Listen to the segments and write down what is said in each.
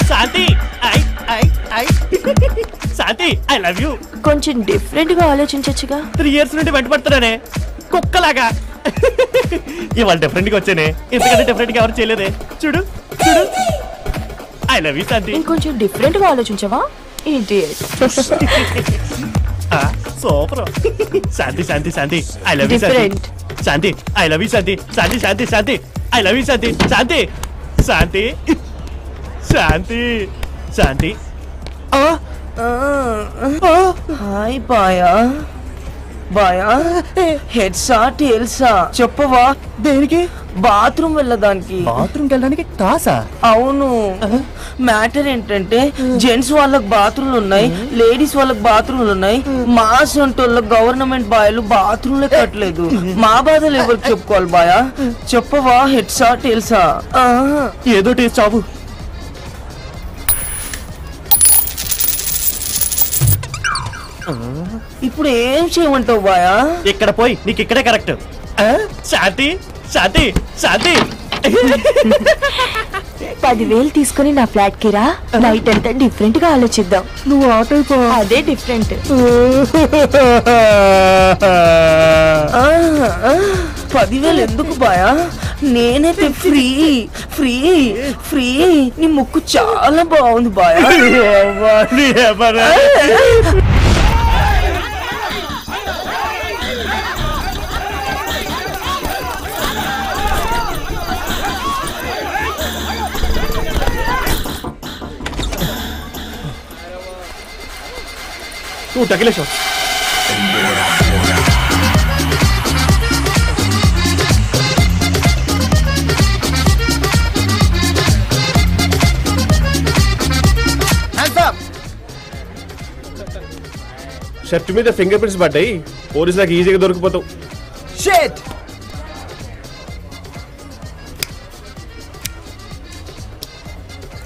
Shanti Shanti I love you. కొంచెం different గా ఆలోచించచ్చుగా. 3 years నుండి వెంటబడుతున్నానే కుక్కలాగా. ఇవాళ డిఫరెంట్ గా వచ్చానే. ఇంతకంటే డిఫరెంట్ గా ఎవరు చేయలేదే. చూడు చూడు. I love you Shanti. ఇంకొంచెం డిఫరెంట్ గా ఆలోచించవా? Super. Shanti Shanti Shanti I love you Shanti. Shanti I love you Shanti. Shanti Shanti Shanti I love you Shanti. Shanti Shanti Shanti Shanti. Hi బాయా. బాయా హెడ్సా టేల్సా చెప్పవా? దేనికి? బాత్రూమ్ వెళ్ళడానికి. బాత్రూమ్కి వెళ్ళడానికి కాసా? అవును. మ్యాటర్ ఏంటంటే జెంట్స్ వాళ్ళకి బాత్రూమ్లు ఉన్నాయి, లేడీస్ వాళ్ళకి బాత్రూమ్లు ఉన్నాయి. మా సొంటోళ్ళకి గవర్నమెంట్ బాయ్లు బాత్రూమ్లే కట్టలేదు. మా బాధలు ఎవరికి చెప్పుకోవాలి బాయా? చెప్పవా హెడ్సా టేల్సా? ఏదో టేస్ట్ చావు. ఇప్పుడు ఏం చేయమంటావు బాయా? ఇక్కడ పోయి నీకు ఇక్కడే కరెక్ట్. శాంతి శాంతి శాంతి 10,000 తీసుకుని నా ఫ్లాట్ కి రా. నైట్ అంతా డిఫరెంట్ గా ఆలోచిద్దాం. నువ్వు ఆటో అదే డిఫరెంట్. 10,000 ఎందుకు బాయా? నేనైతే ఫ్రీ ఫ్రీ ఫ్రీ. నీ ముక్కు చాలా బాగుంది బాయా. నువ్వు తగిలేసావు. షర్ట్ మీద ఫింగర్ ప్రింట్స్ పడ్డాయి. పోలీసులకు ఈజీగా దొరికిపోతావు. షిట్.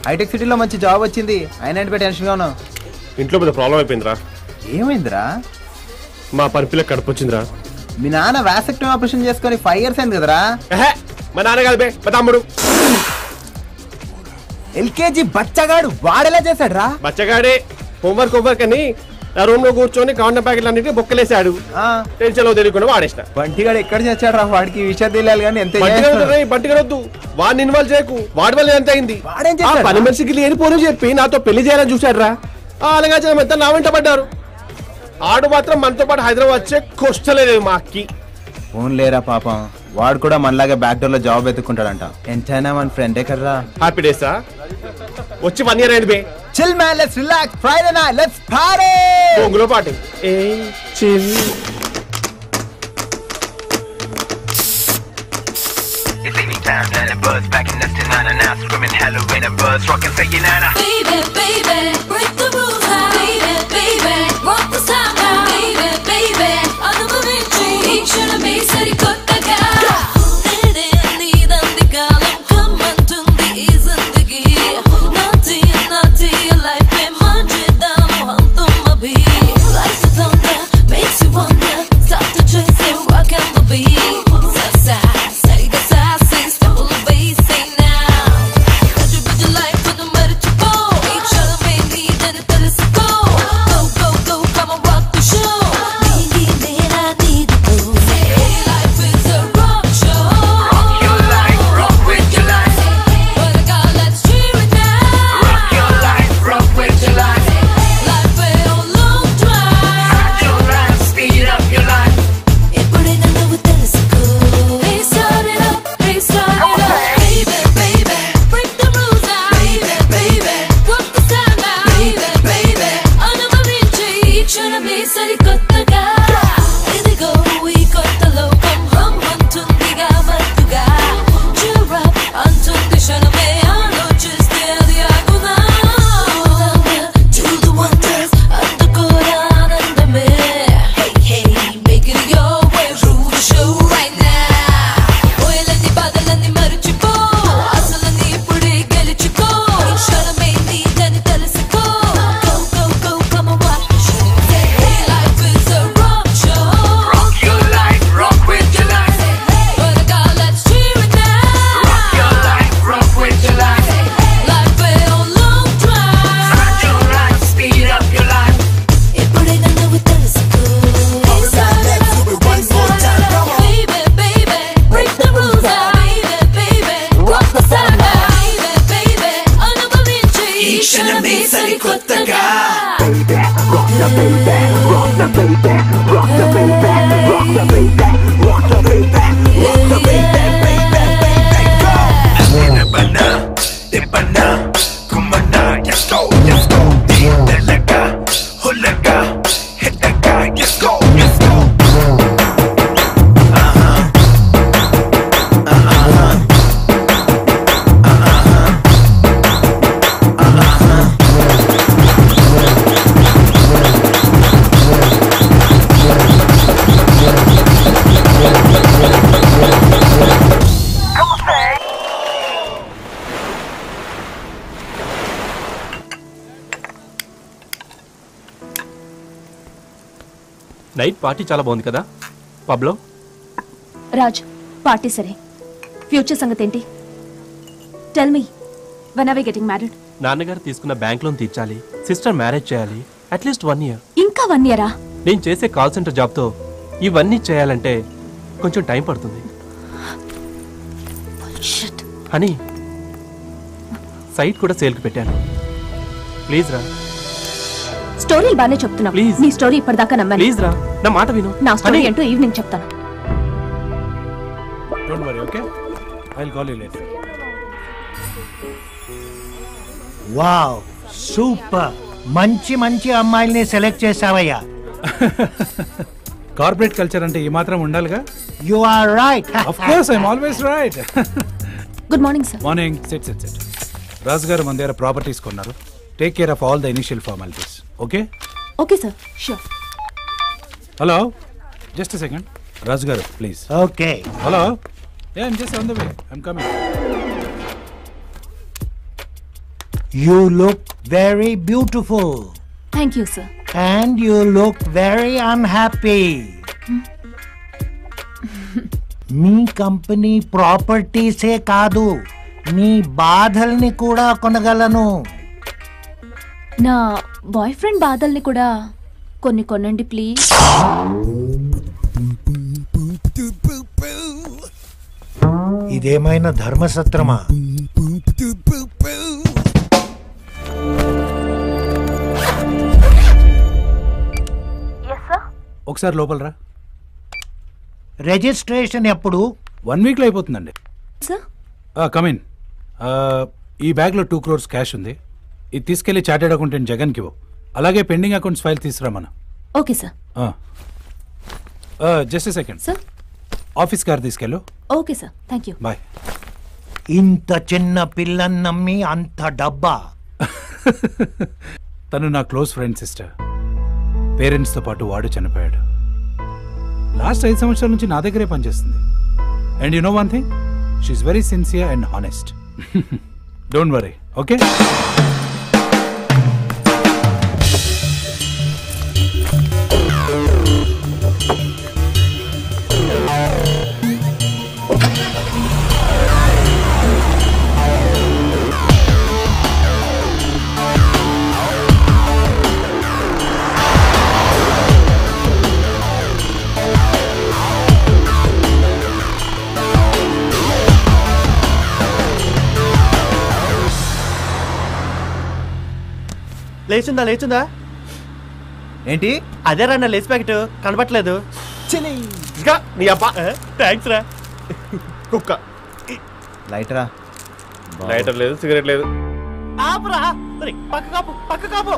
హైటెక్ సిటీలో మంచి జాబ్ వచ్చింది. అయినా టెన్షన్గా ఉన్నావు. ఇంట్లో పెద్ద ప్రాబ్లం అయిపోయిందిరా. ఏమైందిరా? మా పనిపిల్ల కడుపు వచ్చిందిరా. మీ నాన్న వాసెక్టమీ ఆపరేషన్ చేసుకొని 5 years అయింది కదరా? మా నాన్న కాదు బే, మా తమ్ముడు. ఎల్కేజీ బచ్చగాడు వాడేలా చేశాడు రా? బచ్చగాడే హోంవర్క్ అని ఆ రూమ్ లో కూర్చొని కాండం ప్యాకెట్లు అన్నింటినీ బొక్కలేసాడు. తెలిసేలో తెలియకుండా వాడేసిన. బంటిగాడు ఎక్కడ చేశాడు రా? వాడికి విషయం తెలియాలి కానీ ఎంత బట్టిగడొద్దు. వాడిని ఇన్వాల్వ్ చేయకు. వాడి వల్ల ఎంత అయింది? వాడేం చేశాడు? పని మనిషికి లేని పోను చెప్పి నాతో పెళ్లి చేయాలని చూశాడు రా. అలాగా ఎంత నా వెంట పడ్డారు. ఆడు మాత్రం మనతో పాటు హైదరాబాద్ వచ్చే కొష్టలేదు మా అక్కి. ఫోన్ లేరా పాపం. వాడు కూడా మనలాగా బ్యాక్ డోర్ లో జాబ్ ఎత్తుకుంటాడంట. ఎంతైనా మన ఫ్రెండే కదరా. హ్యాపీ డేసా వచ్చి 1 year అయింది బే. Chill man, let's relax. Friday night let's party. పొంగులో పార్టీ. ఏ chill. It's evening time and a buzz back in the 99 and now screaming hello in a buzz rockin' saying nana. Baby, baby, break the rules now. Baby, baby, rock the sound now. Baby, baby, అనుభవించు ఈ క్షణమే సరికొత్తగా. నేడే నీదంది కాలం కమ్మంటుంది ఈ జిందగీ. నాటి నాటి life ఏ మార్చేద్దాము అంతం అభి. Life is on there, makes you wonder. Stop to chase it, rock and the beat. Say the sassy, step away, say now. Put your life for the murder to go. Each other may need and it tells us go. baby, rock the baby, rock the baby, rock the baby, rock the baby, baby, baby, go. Anabana, debana, kumana, let's go, let's go. Delaga, hulaga, hitaga, let's go, let's go. Night party చాలా బాగుంది కదా పబ్లో. Raj, party సరే, future సంగతి ఏంటి? Tell me, when are we getting married? నాన్నగారు తీసుకున్న bank loan తీర్చాలి, సిస్టర్ మ్యారేజ్ చేయాలి, అట్లీస్ట్ 1 year. ఇంకా 1 year? నేను చేసే కాల్ సెంటర్ జాబ్తో ఇవన్నీ చేయాలంటే కొంచెం టైం పడుతుంది. హనీ, సైట్ కూడా సేల్కి పెట్టాను, ప్లీజ్ రా. స్టోరీలు బాగానే చెప్తున్నావు, Please. నీ స్టోరీ ఇప్పటిదాకా నమ్మాను. ప్లీజ్ రా, నా మాట విను. నా స్టోరీ హనీ. ఏంటో ఈవినింగ్ చెప్తాను. Don't worry, okay? I'll call you later. Wow, super. మంచి మంచి అమ్మాయిల్ని సెలెక్ట్ చేసావయ్యా. కార్పొరేట్ కల్చర్ అంటే ఈ మాత్రం ఉండాలిగా. You are right. Of course, I'm always right. Good morning sir. Morning. Sit. Raju garu మన దగ్గర ప్రాపర్టీస్ కొన్నారు. Take care of all the initial formalities, okay? Okay sir, sure. Hello, just a second. Raju garu please. Okay. Hello, I'm just on the way. I'm coming. You look very beautiful. Thank you sir. And you look very unhappy. మీ company ప్రాపర్టీసే కాదు, నీ బాధల్ని కూడా కొనగలను. నా boy friend బాధల్ని కూడా కొనండి ప్లీజ్. ఇదేమైనా ధర్మసత్రమా? ఒకసారి లోపల రా. రిజిస్ట్రేషన్ ఎప్పుడు? 1 weekలో అయిపోతుందండి. Sir, come in. ఈ బ్యాగ్లో 2 crores క్యాష్ ఉంది. ఇది తీసుకెళ్లి చార్టెడ్ అకౌంటెంట్ జగన్కి ఇవ్వు. అలాగే పెండింగ్ అకౌంట్స్ ఫైల్ తీసుకురా మన. Okay sir. Just a second. Sir, office car తీసుకెళ్ళు. Okay sir, thank you. Bye. ఇంత చిన్న పిల్లని నమ్మి అంత డబ్బా? తను నా క్లోజ్ ఫ్రెండ్ సిస్టర్. పేరెంట్స్తో పాటు వాడు చనిపోయాడు. లాస్ట్ 5 సంవత్సరాల నుంచి నా దగ్గరే పనిచేస్తుంది. And you know one thing, she's very sincere and honest. Don't worry, okay? లేచుందా? ఏంటి? అదే రా, నా లేస్ ప్యాకెట్ కనబట్లేదు. నీ అబ్బా, థ్యాంక్స్ రా. కుక్క లైటరా? లైటర్ లేదు, సిగరెట్ లేదు. ఆపురా, పక్క కాపు.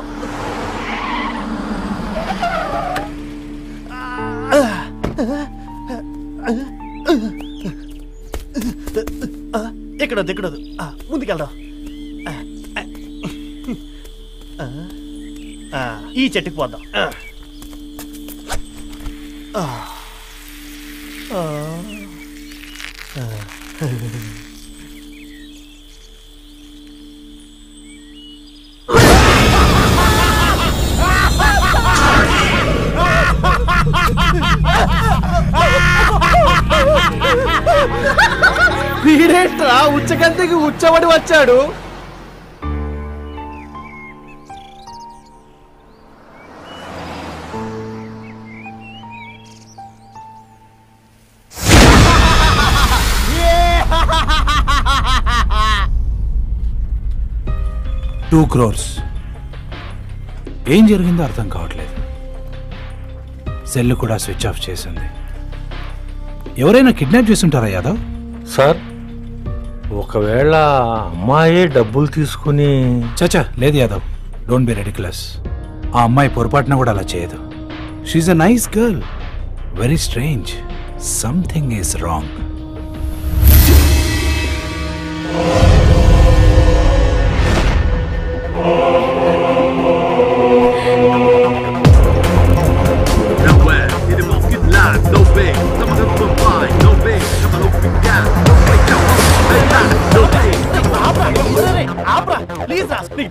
ఎక్కడొద్దు, ముందుకెళ్దాం. ఈ చెట్టుకు పోదాం. వీడేట్రా ఉచ్చకంతికి ఉచ్చబడి వచ్చాడు. $2 crores. ఏం జరిగిందో అర్థం కావట్లేదు. సెల్ కూడా స్విచ్ ఆఫ్ చేసింది. ఎవరైనా కిడ్నాప్ చేస్తుంటారా యాదవ్? సార్, ఒకవేళ అమ్మాయే డబ్బులు తీసుకుని... చచా లేదు యాదవ్, డోంట్ బి రెడిక్యులస్. ఆ అమ్మాయి పొరపాటున కూడా అలా చేయదు. She's a nice girl. Very strange. Something is wrong.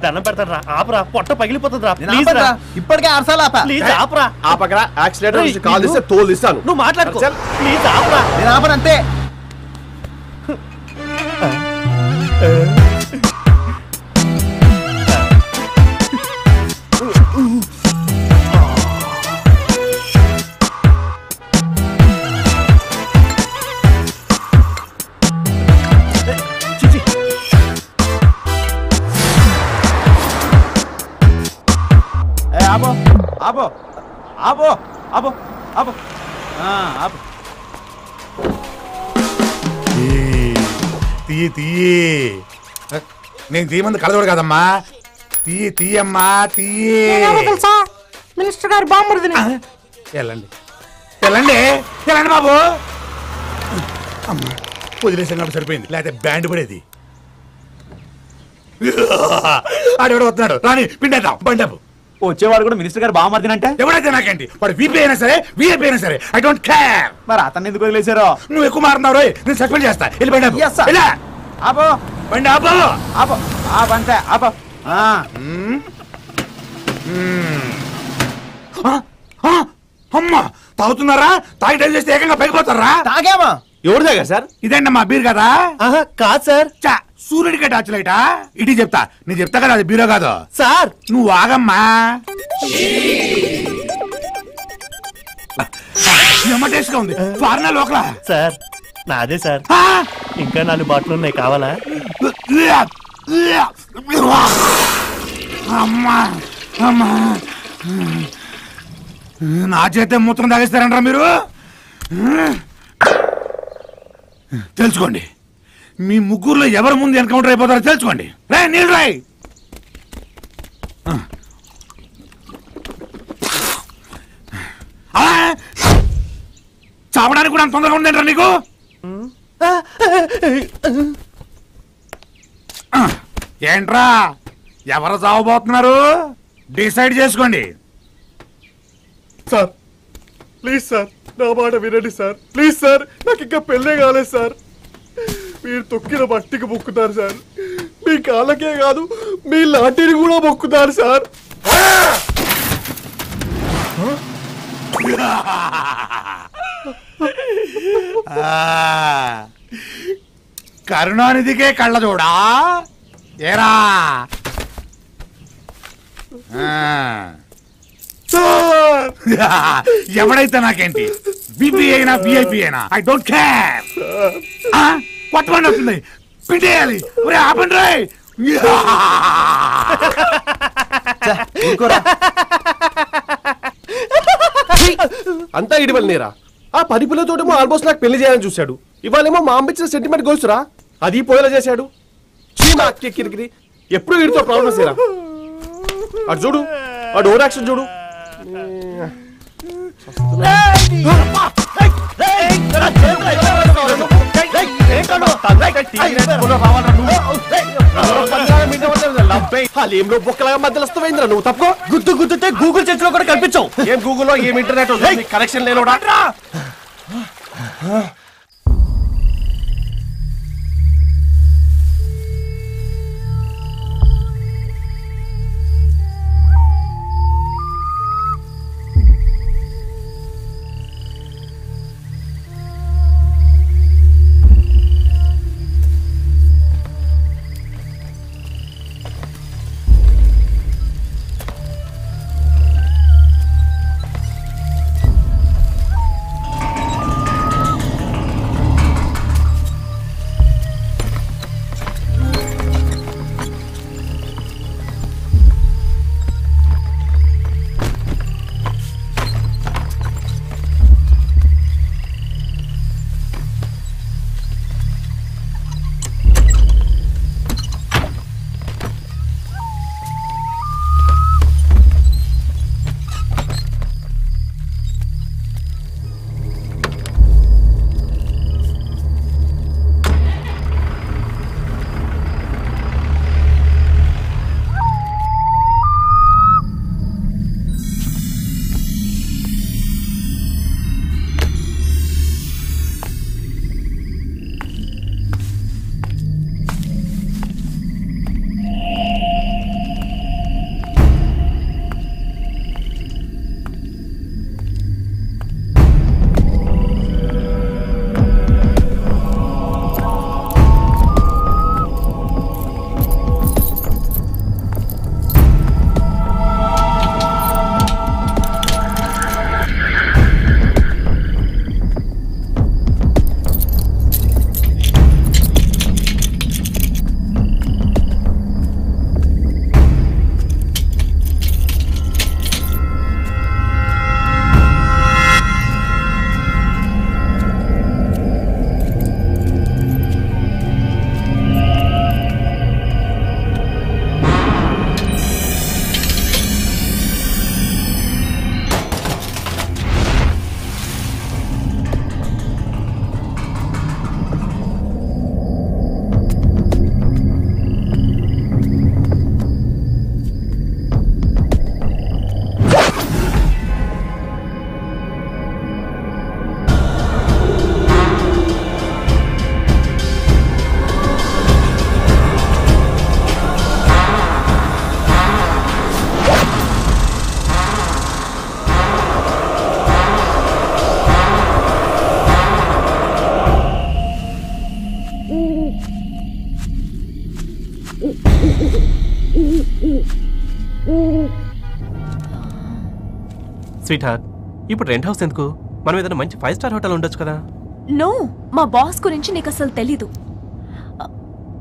దండం పెడతారా, ఆపరా, పొట్ట పగిలిపోతుందిరా. ప్లీజ్ రా, ఇప్పటికే అరసాలు ఆపా. ప్లీజ్ ఆపరా. ఆపకరా, యాక్సిడెంట్ కాల్ చేస్తే తోలు ఇస్తాను. నువ్వు మాట్లాడుకో. ప్లీజ్ ఆపరా. నేను ఆపనంతే. ఆపో ఆపో ఆపో ఆపో ఆపో ఆపో. తీయి తీయి. నేను తీయమంది కలదోడు కదమ్మా. తీయి తీయమ్మా తీయి. మినిస్టర్ గారు బాంబురుదిని. వెళ్ళండి వెళ్ళండి వెళ్ళండి బాబు. అమ్మా వదిలేసాను కాబట్టి సరిపోయింది, లేకపోతే బ్యాండ్ పడేది. ఆడెవడో వస్తున్నాడు, రాని పిండేద్దాం బండపు. వచ్చేవాడు కూడా మినిస్టర్ గారు బామర్దినంటే ఎవడైతే నాకేంటి, వాడు వీపీ అయినా సరే వీఐపీ అయినా సరే, ఐ డోంట్ కేర్. మరి అతన్ని ఎందుకు వదిలేశారో? నువ్వు ఎక్కువ మారుతున్నావు రోయ్, నేను సస్పెండ్ చేస్తా. వెళ్ళి బండి ఆపో బండి ఆపో ఆపో ఆపంతే ఆపో. అమ్మా తాగుతున్నారా? తాగి డ్రైవ్ చేస్తే ఏకంగా పైకిపోతారా? తాగామా? ఎవరు తాగా సార్? ఇదేంటమ్మా బీర్ కదా? కాదు సార్. సూర్యుడికి టార్చ్ లైటా? ఇటీ చెప్తా, నేను చెప్తా కదా అది బీరో కాదు సార్. నువ్వు ఆగమ్మా. టేస్ట్ గా ఉంది. ఫారినర్ లోకల సార్ నాదే సార్. ఇంకా 4 బాటిల్ ఉన్నాయి, కావాలా? అమ్మా అమ్మా, నా చేతే మూత్రం తాగేస్తారంటారా మీరు? తెలుసుకోండి, మీ ముగ్గురులో ఎవరు ముందు ఎన్కౌంటర్ అయిపోతారో తెలుసుకోండి. రే నీళ్ళు రాయ్. చావడానికి కూడా అంత తొందరగా ఉందేంట్రా నీకు? ఏంట్రా ఎవరు చావబోతున్నారు? డిసైడ్ చేసుకోండి. సార్ ప్లీజ్ సార్, నా మాట వినండి సార్. ప్లీజ్ సార్, నాకు ఇంకా పెళ్ళే కాలేదు సార్. మీరు తొక్కిన మట్టికి మొక్కుతారు సార్. మీ కాళ్ళకే కాదు, మీ లాంటిని కూడా మొక్కుతారు సార్. కరుణానిధికే కళ్ళ చూడా ఏరా? ఎవడైతే నాకేంటి, బీపీ అయినా విఐపీ అయినా, ఐ డోంట్ కేర్. కొట్టమండి వస్తుంది, పిండేయాలి. ఆపండి రాయ్. అంతా ఇడివల్ నేరా? ఆ 10 పిల్లతోటేమో ఆల్మోస్ట్ నాకు పెళ్లి చేయాలని చూశాడు. ఇవాళేమో మా అమ్మిచ్చిన సెంటిమెంట్ గోల్చురా, అది పోయేలా చేశాడు. చీమా కిరికిరి, ఎప్పుడు వీడితో ప్రాబ్లమ్స్ ఏరా. అటు చూడు, ఆ డోర్ యాక్షన్ చూడు. ఏం బొక్కలాగా మధ్యలో వస్తావేంద్రా నువ్వు? తప్పుకో. గుద్దు గుద్దుతే గూగుల్ చేతిలో కూడా కనిపించవు. ఏం గూగుల్లో ఏం ఇంటర్నెట్ కనెక్షన్ లేనోడా? స్వీట్ హార్ట్, ఇప్పుడు రెంట్ హౌస్ ఎందుకు? మనం ఏదైనా మంచి 5 స్టార్ హోటల్ ఉండొచ్చు కదా. నో, మా బాస్ గురించి నీకు అసలు తెలీదు.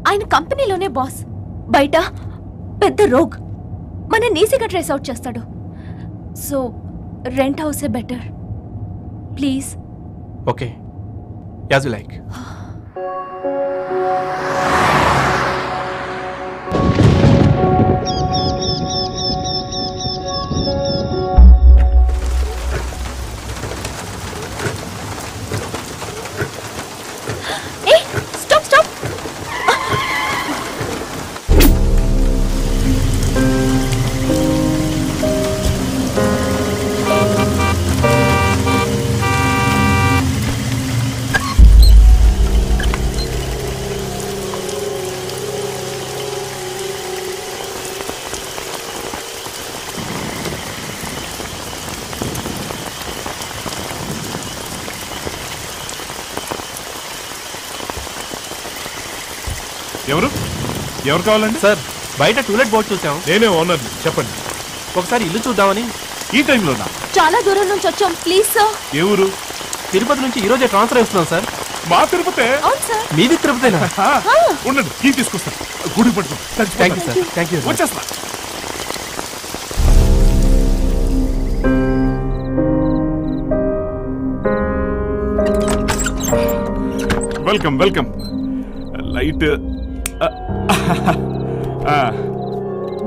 ఆయన కంపెనీలోనే బాస్, బయట పెద్ద రోగ్. మన ఈజీగా ట్రేస్ అవుట్ చేస్తాడు. సో రెంట్ హౌసే better please. Okay, as you like. ఎవరు ఎవరు కావాలండి? సార్, బయట టూలెట్ బోర్డ్ చూసాం. నేనే ఓనర్, చెప్పండి. ఒకసారి ఇల్లు చూద్దామని. ఈ టైంలోనా? చాలా దూరం నుంచి వచ్చాం, ప్లీజ్ సార్. ఏ ఊరు? తిరుపతి నుంచి ఈ రోజే ట్రాన్స్ఫర్ అవుతున్నాం సార్. మా తిరుపతి? అవును సార్. మీది తిరుపతేనా? ఉండండి, కీ తీసుకొస్తాను. గుడి పట్టుకో. Thank you sir. Thank you. వచ్చేస్తా. Welcome welcome. Light.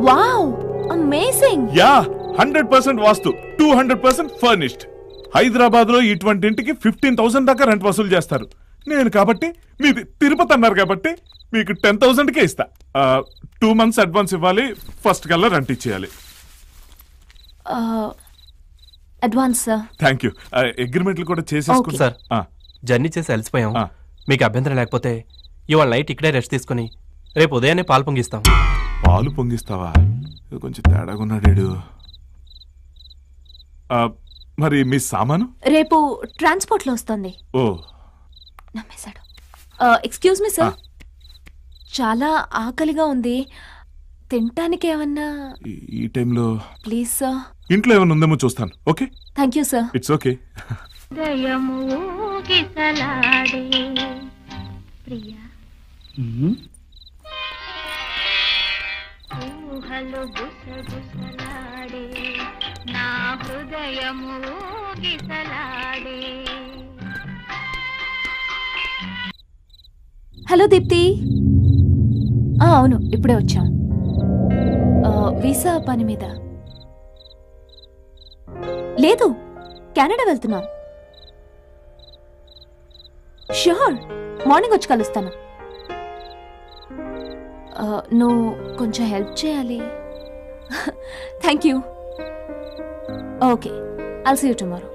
Wow, amazing. Ya, 100% vastu, 200% furnished. Hyderabad లో ఇటువంటి ఇంటికి 15,000 దాకా రెంట్ వసూలు చేస్తారు. నేను కాబట్టి మీది తిరుపతి అన్నారు కాబట్టి మీకు 10,000కే ఇస్తా. 2 months అడ్వాన్స్ ఇవ్వాలి, ఫస్ట్ కల్లా రెంట్ ఇచ్చేయాలి. Advance sir. Thank you. అగ్రిమెంట్లు కూడా చేసేసుకుంటా సార్. జర్నీ చేసి అలసిపోయాం. మీకు అభ్యంతరం లేకపోతే ఇవాళ నైట్ ఇక్కడే రెస్ట్ తీసుకుని రేపు ఉదయాన్నే పాలు పొంగిస్తాం. పాలు పొంగిస్తావా? కొంచెం తేడాగా ఉన్నాడు. మరి మీ సామాను రేపు ట్రాన్స్పోర్ట్ లో వస్తుంది. ఓ, నమ్మేశాడు. ఎక్స్క్యూజ్ మీ సార్, చాలా ఆకలిగా ఉంది, తినటానికి ఏమన్నా? ఈ టైంలో ప్లీజ్ సార్. ఇంట్లో ఏమైనా ఉందేమో చూస్తాను. Okay, thank you sir. It's okay. Hello Deepthi. అవును, ఇప్పుడే వచ్చాం. వీసా పని మీద. లేదు, కెనడా వెళ్తున్నాం. ష్యూర్, మార్నింగ్ వచ్చి కలుస్తాను. నువ్వు కొంచెం హెల్ప్ చేయాలి. Thank you. Okay, I'll see you tomorrow.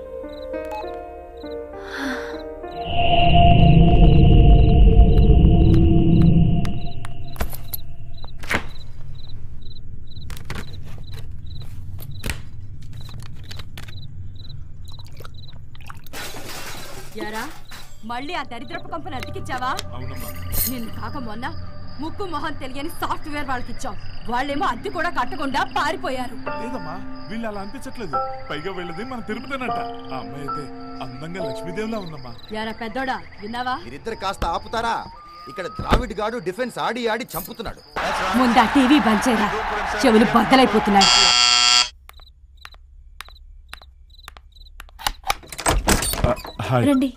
యారా, మళ్ళీ ఆ దరిద్రపు కంపెనీ అద్దెకిచ్చావా? నిన్ను కాక మొన్న ముక్కు మొహం తెలియని సాఫ్ట్వేర్ వాళ్ళకి ఇచ్చాం. వాళ్ళేమో అద్దె కూడా కట్టకుండా పారిపోయారు. లేదమ్మా, వీళ్ళు అలా అనిపించట్లేదు. పైగా వెళ్ళది మన తిరుపతినట. ఆ అమ్మాయి అయితే అందంగా లక్ష్మీదేవిలా ఉందమ్మా. యారా పెద్దోడా, విన్నావా? మీరిద్దరు కాస్త ఆపుతారా? ఇక్కడ ద్రావిడ్ గాడు డిఫెన్స్ ఆడి ఆడి చంపుతున్నాడు. ముందు ఆ టీవీ బంద్ చేయరా, చెవులు బద్దలైపోతున్నాయి. రండి.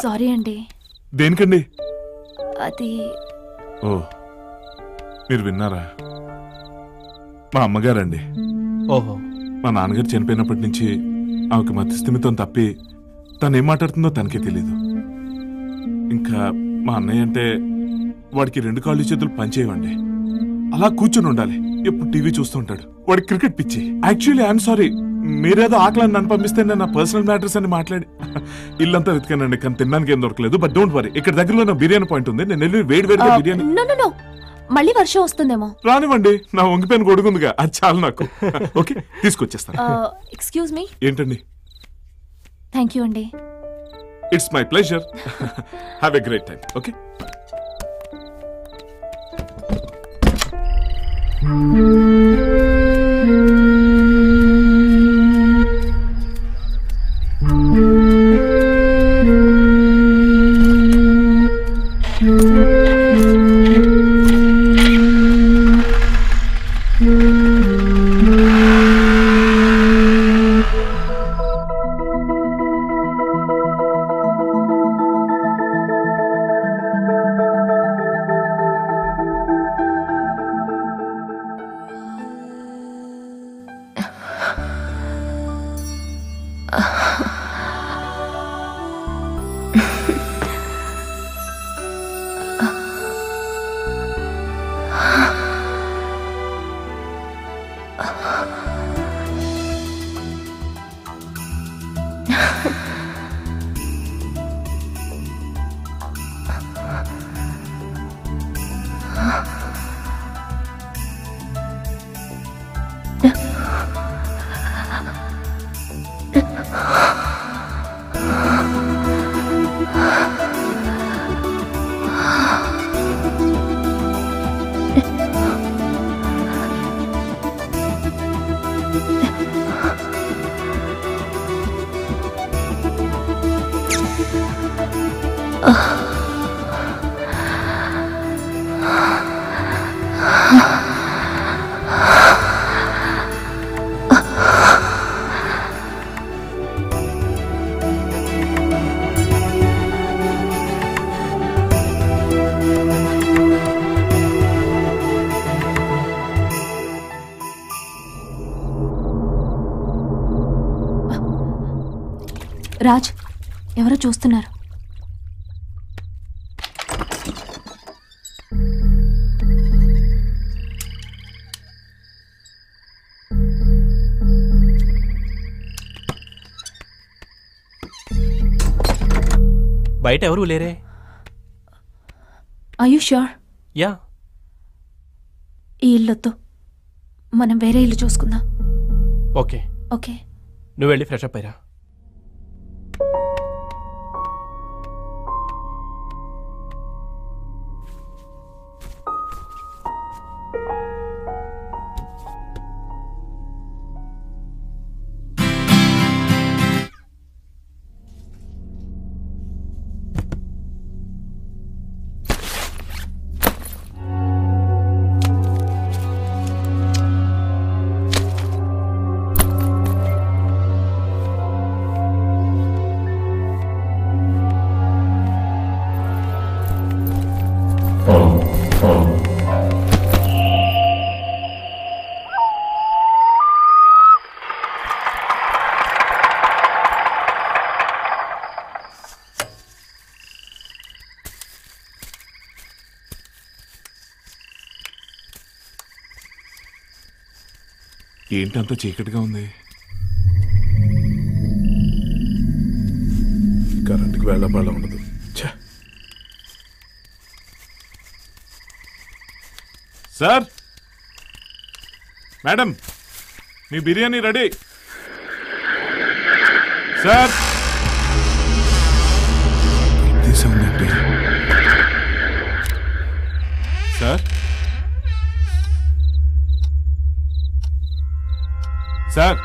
సారీ అండి. దేనికండి? అది ఓ, మీరు విన్నారా? మా అమ్మగారండి. ఓహో. మా నాన్నగారు చనిపోయినప్పటి నుంచి ఆమెకు మతిస్థిమితం తప్పి తను ఏం మాట్లాడుతుందో తనకే తెలీదు. ఇంకా మా అన్నయ్య అంటే వాడికి 2 కాళ్ళు చేతులు పనిచేయవండి. అలా కూర్చొని ఉండాలి, ఎప్పుడు టీవీ చూస్తూ ఉంటాడు. వాడికి క్రికెట్ పిచ్చి. యాక్చువల్లీ ఐఎమ్ సారీ, మీరేదో ఆకలని నన్ను పంపిస్తే నేను నా పర్సనల్ మ్యాటర్స్ అని మాట్లాడి ఇల్లంతా వెతికానండి, కానీ తినడానికి ఏం దొరకలేదు. బట్ డోంట్ వరీ, ఇక్కడ దగ్గరలో నా బిర్యానీ పాయింట్ ఉంది, నేను వెళ్ళి వేడి వేడిగా బిర్యానీ. నో, మళ్ళీ వర్షం వస్తుందేమో. రానివ్వండి, నా వంగిపోయిన గొడుగుందిగా, అది చాలు నాకు. ఓకే, తీసుకొచ్చేస్తాను. Excuse me. ఏంటండి? థ్యాంక్ యూ అండి. It's my pleasure. Have a great time. Okay. Raj, ఎవరో చూస్తున్నారు. బయట ఎవరు లేరే? Are you sure? యా. ఈ ఇల్లొద్దు, మనం వేరే ఇల్లు చూసుకుందాం. ఓకే ఓకే, నువ్వు వెళ్ళి ఫ్రెష్ అప్ అయ్యరా. ఏంటంత చీకటిగా ఉంది? కరెంటుకి వెళ్ళబడ ఉండదు. సార్, మేడం, మీ biryani ready. Sir, sir, sir,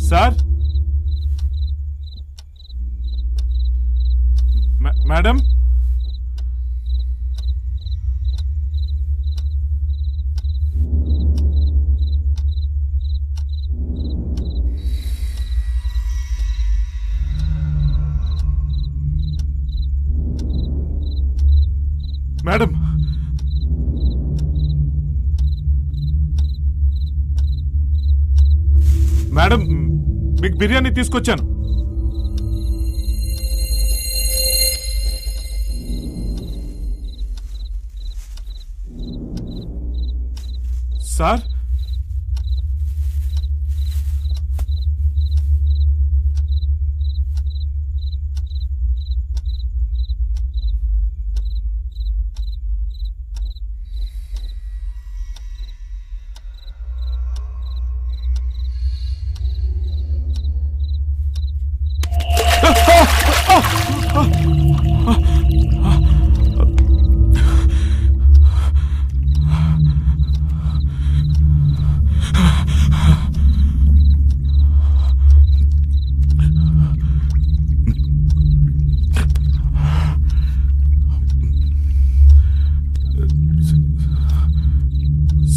sir, madam, madam, madam, మీకు బిర్యానీ తీసుకొచ్చాను. సార్,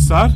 సార్,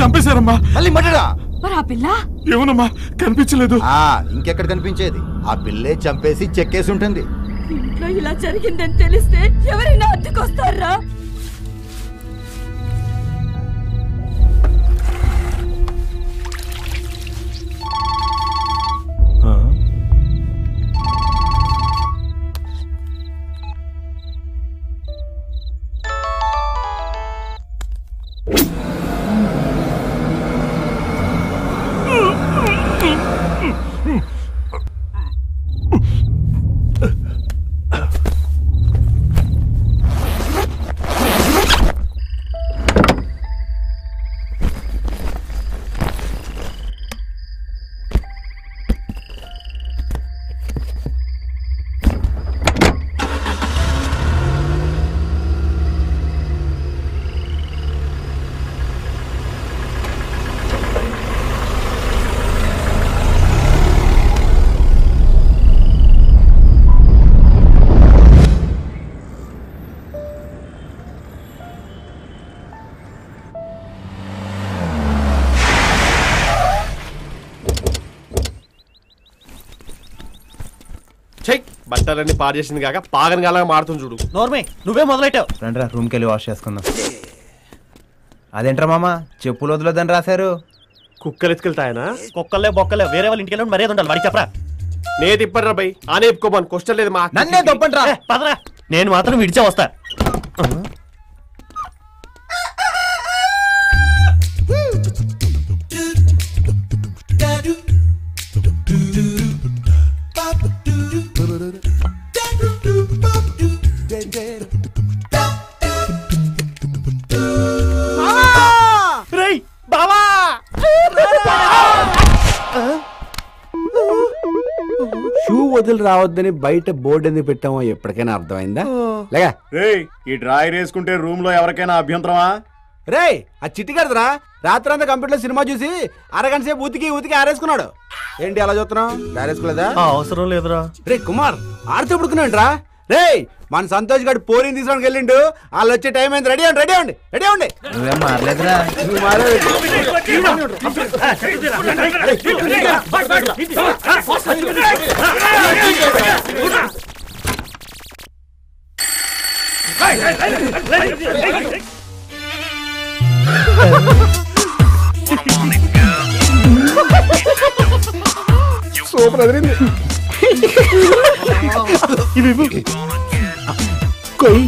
చంపేశారమ్మా. మళ్ళీ మటరా? మరి ఆ పిల్ల ఏమోనమ్మా కనిపించలేదు. ఇంకెక్కడ కనిపించేది? ఆ పిల్లే చంపేసి చెక్కేసి ఉంటుంది. ఇంట్లో ఇలా జరిగిందని తెలిస్తే ఎవరైనా అద్దెకొస్తారా? బట్టలన్నీ పాడు చేసింది కాక పాగని గాలా మారుతుంది చూడు. నోర్మే నువ్వే మొదలెట్టావు. రండి రూమ్కి వెళ్ళి వాష్ చేసుకుందాం. అదేంట్రా మామ చెప్పులు వదలొద్దని రాశారు. కుక్కలు ఎత్తుకెళ్తాయనా? కుక్కలే బొక్కలే వేరే వాళ్ళ ఇంటికి వెళ్ళి మర్యాద ఉండాలి. వాడికి చెప్పరా? నేను తిప్పరా బై ఆనే చెప్పుకోమని క్వశ్చన్ లేదు. మా నన్నే తప్పంట్రా. పదరా నేను మాత్రం విడిచా వస్తా. షూ వదిలి రావద్దని బయట బోర్డు ఎందుకు పెట్టామో ఎప్పటికైనా అర్థమైందా? లేగా ఈ డ్రాయర్ వేసుకుంటే రూమ్ లో ఎవరికైనా అభ్యంతరమా? రే ఆ చిట్టి కదరా రాత్రంతా కంప్యూటర్ లో సినిమా చూసి అరగంట సేపు ఉతికి ఆరేసుకున్నాడు. ఏంటి అలా చూస్తున్నావు? ఆరేసుకోలేదా? అవసరం లేదురా. రే కుమార్ ఆడితే పడుకున్నాంట్రా. రే మన సంతోష్ గారు పోరిని తీసుకోవడానికి వెళ్ళిండు. వాళ్ళు వచ్చే టైం అయింది. రెడీ అవ్వండి. నువ్వేం మారలేదురా. సూపర్ అదిరింది. కొయ్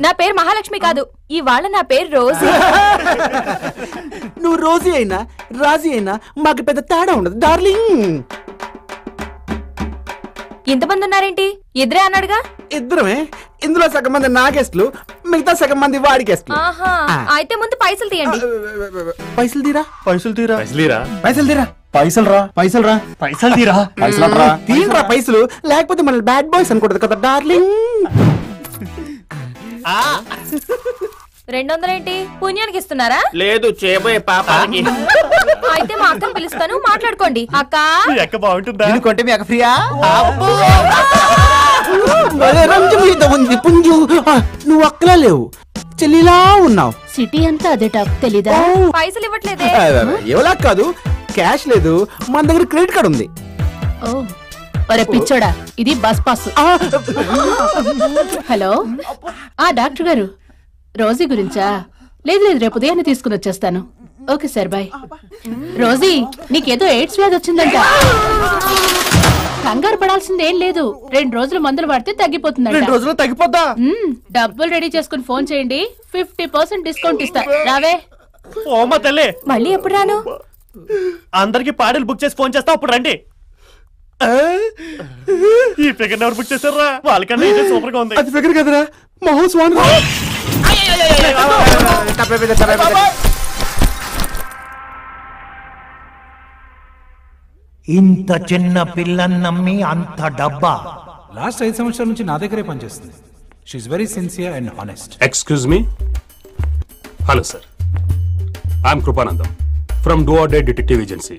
నా పేరు మహాలక్ష్మి కాదు, ఇవాళ నా పేరు రోజీ. నువ్వు రోజీ అయినా రాజీ అయినా మాకు పెద్ద తేడా ఉండదు డార్లింగ్. ఇంతమంది ఉన్నారేంటి? ఇద్దరే అన్నాడుగా. ఇద్దరమే. ఇందులో సగం మంది నా గెస్ట్లు, మిగతా సగం మంది వాడి గెస్ట్లు. ఆహా అయితే ముందు పైసలు తీయండి. పైసలు తీరా. తీరా పైసలు లేకపోతే మన బ్యాడ్ బాయ్స్ అనుకుంటది కదా డార్లింగ్. 200 ఏంటి? పుణ్యానికి ఇస్తున్నారా? లేదు చేయబోయే పాపానికి. అయితే మా అక్కని పిలుస్తాను, మాట్లాడుకోండి. అక్క బాగుంటుందా? కొంటే మీ అక్క ఫ్రీయా? ఉంది పుంజు. నువ్వు అక్కలా లేవు, చెల్లిలా ఉన్నావు. సిటీ అంతా అదే టాప్ తెలీదా? పైసలు ఇవ్వట్లేదే. ఎవలా కాదు, క్యాష్ లేదు, మన దగ్గర క్రెడిట్ కార్డు ఉంది. ఒరే పిచ్చోడా, ఇది బస్ పాస్. హలో డాక్టర్ గారు, రోజీ గురించా? లేదు రేపు ఉదయాన్నే తీసుకుని వచ్చేస్తాను. Okay sir bye. రోజీ నీకేదో ఎయిడ్స్ వ్యాధి వచ్చిందంట. కంగారు పడాల్సింది ఏం లేదు. 2 రోజులు మందులు వాడితే తగ్గిపోతుందంట. 2 రోజులు తగ్గిపోద్దా? డబ్బులు రెడీ చేసుకుని ఫోన్ చేయండి, 50% డిస్కౌంట్ ఇస్తా. రావే. ఓమా తల్లి, మళ్ళీ ఎప్పుడు రాను? అందరికి పాడలు బుక్ చేసి ఫోన్ చేస్తా, అప్పుడు రండి. ఈ ఫిగర్ ఎవరు బుక్ చేశారా? వాళ్ళకన్నా ఇదే సూపర్ గా ఉంది. అది ఫిగర్ కదరా, మహోత్సవాన్. ఇంత చిన్న పిల్లని నమ్మి అంత డబ్బా? లాస్ట్ 5 సంవత్సరాల నుంచి నా దగ్గరే పనిచేస్తుంది. She's very sincere and honest. Excuse me. Hello sir, I'm Kripanandam from do or day detective agency.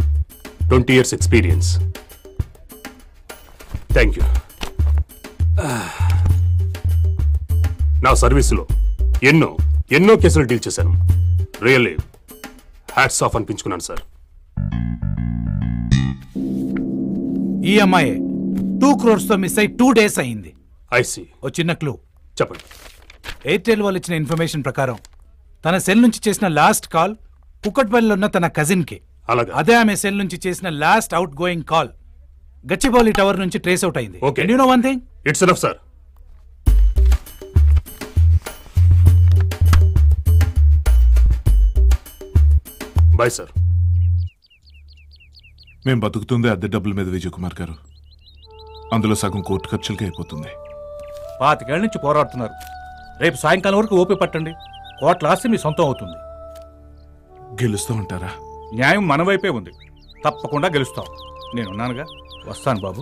20 years experience. Thank you. నా సర్వీసులో ఎన్నో కేసులు డీల్ చేశాను. రియల్లీ హ్యాట్స్ ఆఫ్ అనిపించుకున్నాను సార్. ఈ అమ్మాయి 2 crores తో మిస్ అయి 2 days అయింది. ఐసీ. ఓ చిన్న క్లూ చెప్పండి. ఎయిర్టెల్ వాళ్ళు ఇచ్చిన ఇన్ఫర్మేషన్ ప్రకారం తన సెల్ నుంచి చేసిన లాస్ట్ కాల్ కుక్కట్పల్లిలో ఉన్న తన కజిన్ కి. అదే ఆమె సెల్ నుంచి చేసిన last outgoing call Gachibowli tower నుంచి ట్రేస్ అవుట్ అయింది. Okay, you know one thing, it's enough sir. Bye sir. మేం బతుకుతుంది అద్దె డబ్బుల మీద విజయ్ కుమార్ గారు. అందులో సగం కోర్టు ఖర్చులకే అయిపోతుంది. 25 ఏళ్ల నుంచి పోరాడుతున్నారు. రేపు సాయంకాలం వరకు ఓపి పట్టండి, కోట్ల ఆస్తి మీ సొంతం అవుతుంది. గెలుస్తూ ఉంటారా? న్యాయం మన వైపే ఉంది, తప్పకుండా గెలుస్తాం. నేనున్నానుగా. వస్తాను బాబు.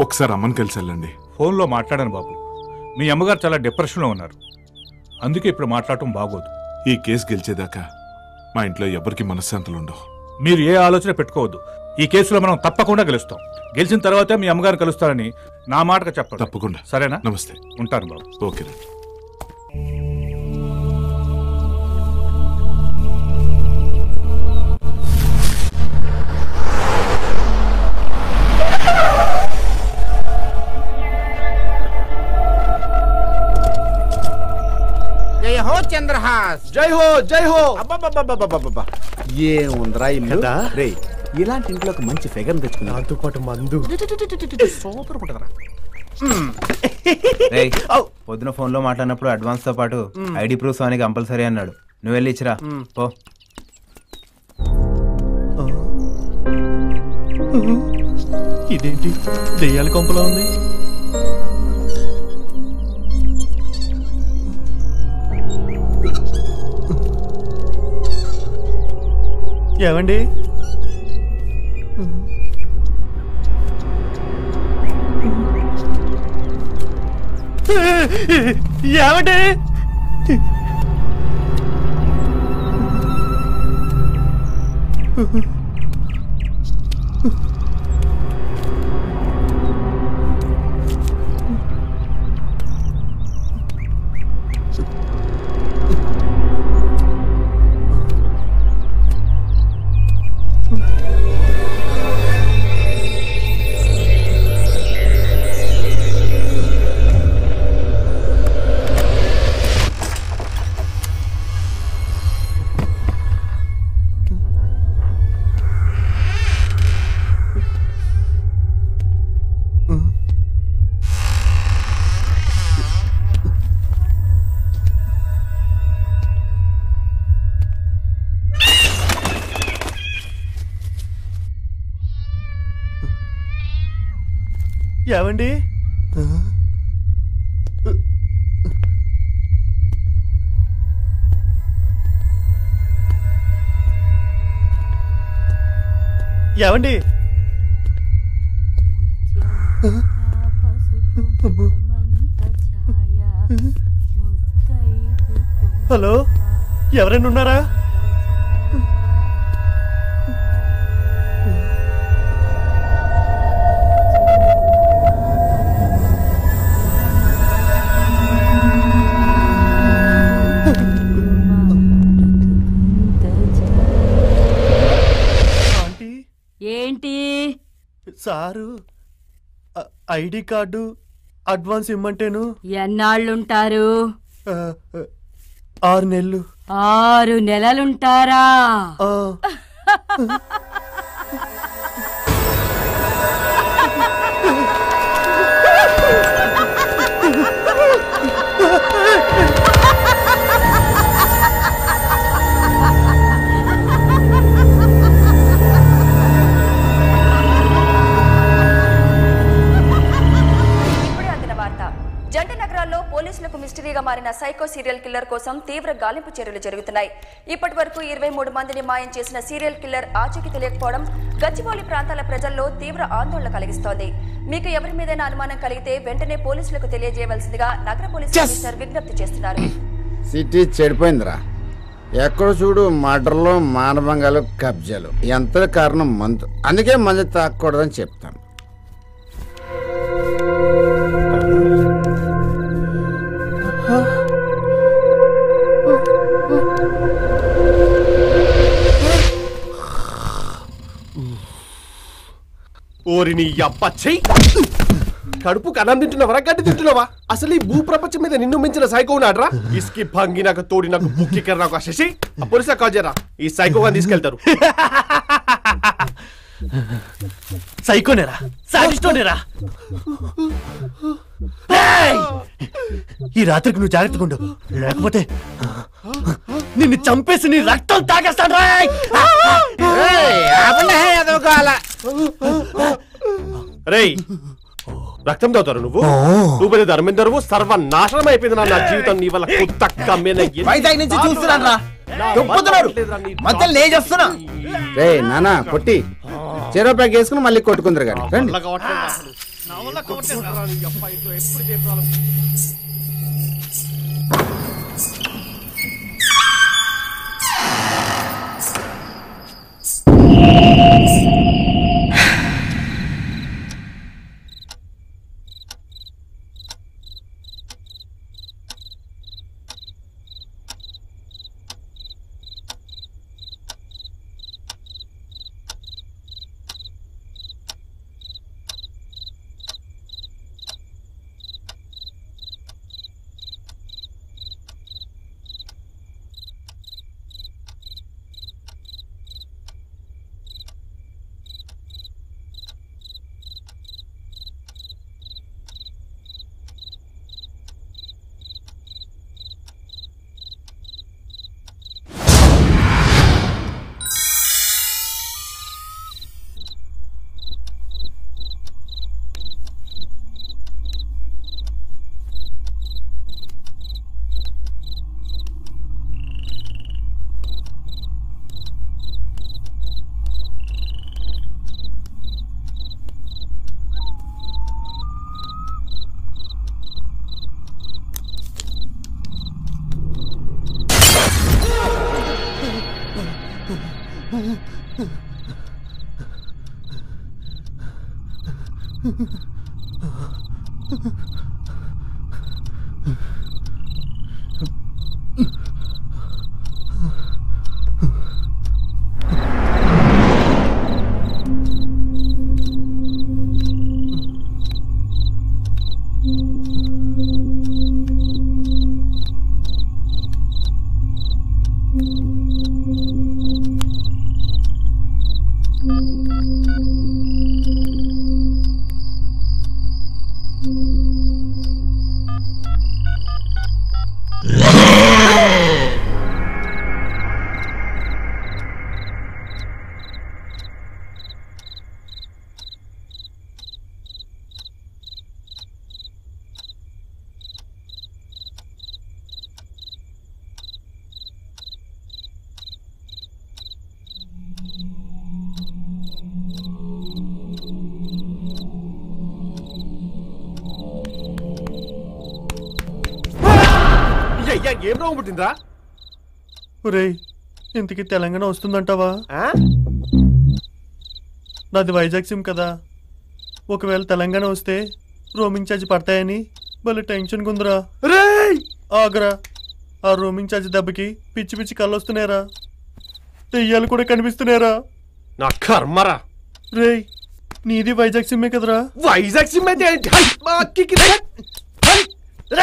ఒకసారి అమ్మని కలిసి వెళ్ళండి. ఫోన్లో మాట్లాడాను బాబు. మీ అమ్మగారు చాలా డిప్రెషన్లో ఉన్నారు, అందుకే ఇప్పుడు మాట్లాడటం బాగోదు. ఈ కేసు గెలిచేదాకా మా ఇంట్లో ఎవరికి మనశ్శాంతులు ఉండవు. మీరు ఏ ఆలోచన పెట్టుకోవద్దు. ఈ కేసులో మనం తప్పకుండా గెలుస్తాం. గెలిచిన తర్వాత మీ అమ్మగారు కలుస్తారని నా మాటగా చెప్పండి. తప్పకుండా. సరేనా? నమస్తే. ఉంటాను బాబు. ఓకే. జై హో చంద్రహాస్. జై హో, జై హో. అబ్బబ్బబ్బబ్బబ్బబ్బబ్బ. ఏముందిరా ఇల్లు రే. ఇలాంటి ఇంట్లోకి మంచి ఫిగర్ తెచ్చుకున్నా. దాంతో పాటు మందు సూపర్ ఉంటుందిరా. పొద్దున ఫోన్ లో మాట్లాడినప్పుడు అడ్వాన్స్ తో పాటు ఐడి ప్రూఫ్ అని కంపల్సరీ అన్నాడు. నువ్వు వెళ్ళి ఇచ్చిరా పో. ఇదేంటి దెయ్యాల కొంపలో ఉంది? ఏమండి? ఏమండి? ఏమండి? ఏమండి? హలో, ఎవరైనా ఉన్నారా? ఏంటి సారు, ఐడి కార్డు అడ్వాన్స్ ఇమ్మంటేను. ఎన్నాళ్ళుంటారు? 6 నెలలు. 6 నెలలుంటారా? జంట నగరాల్లో పోలీసులకు మిస్టరీగా మారిన సైకో సీరియల్ కిల్లర్ కోసం తీవ్ర గాలింపు చర్యలు జరుగుతున్నాయి. ఇప్పటి వరకు 23 మందిని మాయం చేసిన సీరియల్ కిల్లర్ ఆచూకీ తెలియకపోవడం గచ్చిబౌలి ప్రాంతాల ప్రజల్లో తీవ్ర ఆందోళన కలిగిస్తోంది. మీకు ఎవరి మీదైనా అనుమానం కలిగితే వెంటనే పోలీసులకు తెలియజేయవలసిందిగా నగర పోలీస్ కమిషనర్ విజ్ఞప్తి చేస్తున్నారు. సిటీ చెడిపోయిందిరా. ఎక్కడ చూడు మర్డర్లు, మానభంగాలు, కబ్జాలు. ఎంత కారణం మందు. అందుకే మందు తాగకూడదని చెప్తాను. ఓరిని అప్పచ్చై కడుపు కన్నం తింటున్నావరా గడ్డి తింటున్నావా? అసలు ఈ భూ ప్రపంచం మీద నిన్ను మించిన సైకో ఉన్నాడ్రా. ఇసుకి భంగి నాకు తోడి నాకు బుక్కికర నాకు శశి ఆ పోలీసులు కాజరా ఈ సైకోగా తీసుకెళ్తారు. సైకోనేరా, సాధిస్తోనేరా. ఈ రాత్రికి నువ్వు జాగ్రత్తగా ఉండు, లేకపోతే నిన్ను చంపేసి నీ రక్తం తాగేస్తాను. రేయ్ రక్తం తాగుతారు నువ్వు? నువ్వు పెద్ద ధర్మేందరువు. సర్వనాశనం అయిపోయింది నా జీవితం నీ వల్ల. వైజాగ్ నుంచి చూస్తున్నా రే నానా కొట్టి చెరో ప్యాక్ వేసుకుని మళ్ళీ కొట్టుకుందరు కానీ రండి. ఏం రోగం పుట్టిందిరా? ఒరేయ్ ఇంతకీ తెలంగాణ వస్తుందంటావా? నాది వైజాగ్ సిమ్ కదా, ఒకవేళ తెలంగాణ వస్తే రోమింగ్ ఛార్జ్ పడతాయని భలే టెన్షన్ కుందరా. ఆగరా, ఆ రోమింగ్ ఛార్జ్ దెబ్బకి పిచ్చి పిచ్చి కళ్ళు వస్తున్నాయరా, దెయ్యాలు కూడా కనిపిస్తున్నాయరా. నా కర్మరా. రేయ్ నీది వైజాగ్ సిమ్మే కదరా? వైజాగ్ సిమ్ అయితే హలో.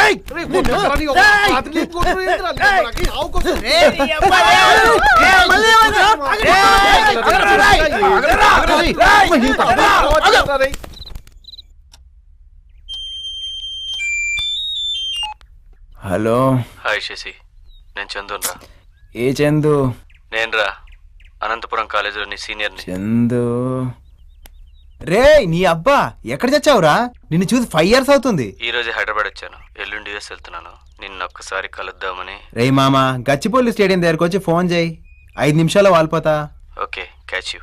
హాయ్ శశి, నేను చందున్ రా. ఏ చందు? నేను రా, అనంతపురం కాలేజీలో నీ సీనియర్ని. చందు రే, నీ అబ్బా ఎక్కడ చచ్చావురా? నిన్ను చూసి 5 years అవుతుంది. ఈ రోజే హైదరాబాద్ వచ్చాను, ఎల్లుండి యూఎస్ వెళ్తున్నాను. నిన్ను ఒక్కసారి కలుద్దామని. రే మామా, గచ్చిపల్లి స్టేడియం దగ్గరకు వచ్చి ఫోన్ చేయి, 5 నిమిషాల్లో వాలిపోతా. Okay, catch you.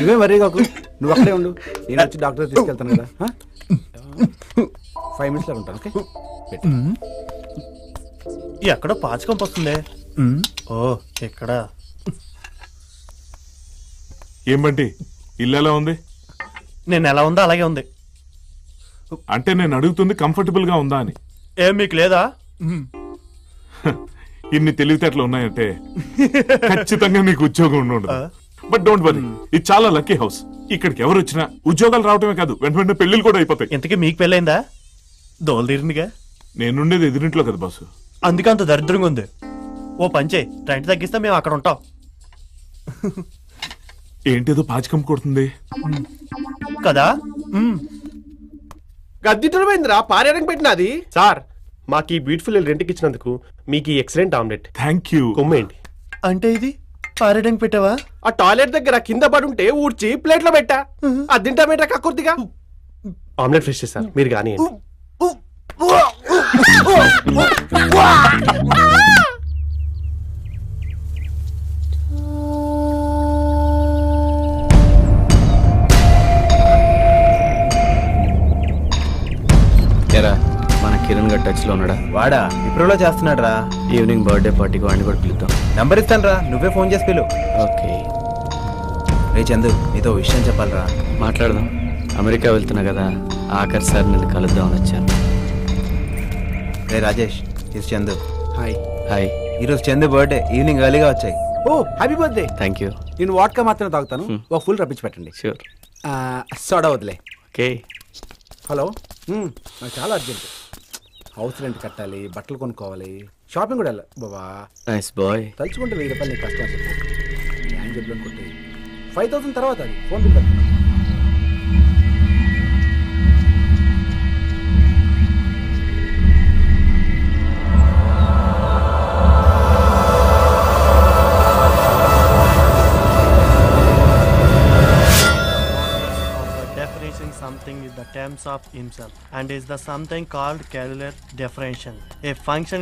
నువ్వే మరీ కాకు, నువ్వు అక్కడే ఉండు, నేను వచ్చి డాక్టర్ తీసుకెళ్తాను కదా. 5 minutes లో ఉంటాను. ఓకే, ఎక్కడో పాచికంపు వస్తుంది. ఓ ఎక్కడ? ఏం బంటి, ఇల్లు ఎలా ఉంది? నేను ఎలా ఉందో అలాగే ఉంది. అంటే నేను అడుగుతుంది కంఫర్టబుల్ గా ఉందా అని. ఏం మీకు లేదా? ఇన్ని తెలివితేటలు ఉన్నాయంటే ఖచ్చితంగా నీకు ఉద్యోగం ఉండదు. బట్ డోంట్ వరీ, ఇది చాలా లక్కీ హౌస్. ఇక్కడికి ఎవరు వచ్చినా ఉద్యోగాలు రావటమే కాదు, వెంటనే పెళ్లిళ్ళు కూడా అయిపోతాయి. ఇంతకీ మీకు పెళ్ళైందా? దోలు తీరిందిగా. నేనుండేది ఎదురింట్లో కదా బాసు. అందుకే అంత దరిద్రంగా ఉంది. ఓ పంచే, రెంట్ తగ్గిస్తే మేము అక్కడ ఉంటాం. ఏంటేదో పాచికం కొడుతుంది కదా. గద్దిటమైందిరా, పారేయడానికి పెట్టినది. సార్, మాకు ఈ బ్యూటిఫుల్ రెంట్కి ఇచ్చినందుకు మీకు ఈ ఎక్సలెంట్ ఆమ్లెట్. Thank you. కొమ్మేంటి అంటే ఇది పారేయడానికి పెట్టావా? ఆ టాయిలెట్ దగ్గర కింద పడి ఉంటే ఊడ్చి ప్లేట్ లో పెట్టా. అది తింటామేంట్రా కక్కుర్తిగా. ఆమ్లెట్ ఫ్రెష్ చేశారు, మీరు కానీ. మన కిరణ్ గారు టచ్ లో ఉన్నాడా? వాడా ఇప్పుడులో చేస్తున్నాడు రా. ఈవినింగ్ బర్త్డే పార్టీకి వాడిని కూడా పిలుద్దాం. నంబర్ ఇస్తాను రా, నువ్వే ఫోన్ చేసి పిలు. ఓకే. రే చందు, నీతో విషయం చెప్పాలరా. మాట్లాడదాం. అమెరికా వెళ్తున్నా కదా, ఆఖరి సార్ నిన్ను కలుద్దామని వచ్చాను. రే రాజేష్, ఇది చందు. హాయ్. హాయ్. ఈరోజు చందు బర్త్డే, ఈవినింగ్ ఎర్లీగా వచ్చాయి. ఓ హ్యాపీ బర్త్డే. Thank you. నేను వాట్కా మాత్రమే తాగుతాను, ఒక ఫుల్ రప్పించి పెట్టండి. షూర్. సోడా వదిలే. ఓకే. హలో, నాకు చాలా అర్జెంట్. హౌస్ రెంట్ కట్టాలి, బట్టలు కొనుక్కోవాలి, షాపింగ్ కూడా వెళ్ళాలి. బాబా నైస్ బాయ్. తలుచుకుంటే 1000 రూపాయలు నీకు కష్టం చెప్పు. న్యాయం జబ్బులు కొట్టి 5000 తర్వాత అది ఫోన్ బిల్ కట్టు. Something with the terms of himself and is the something called cellular differential. A function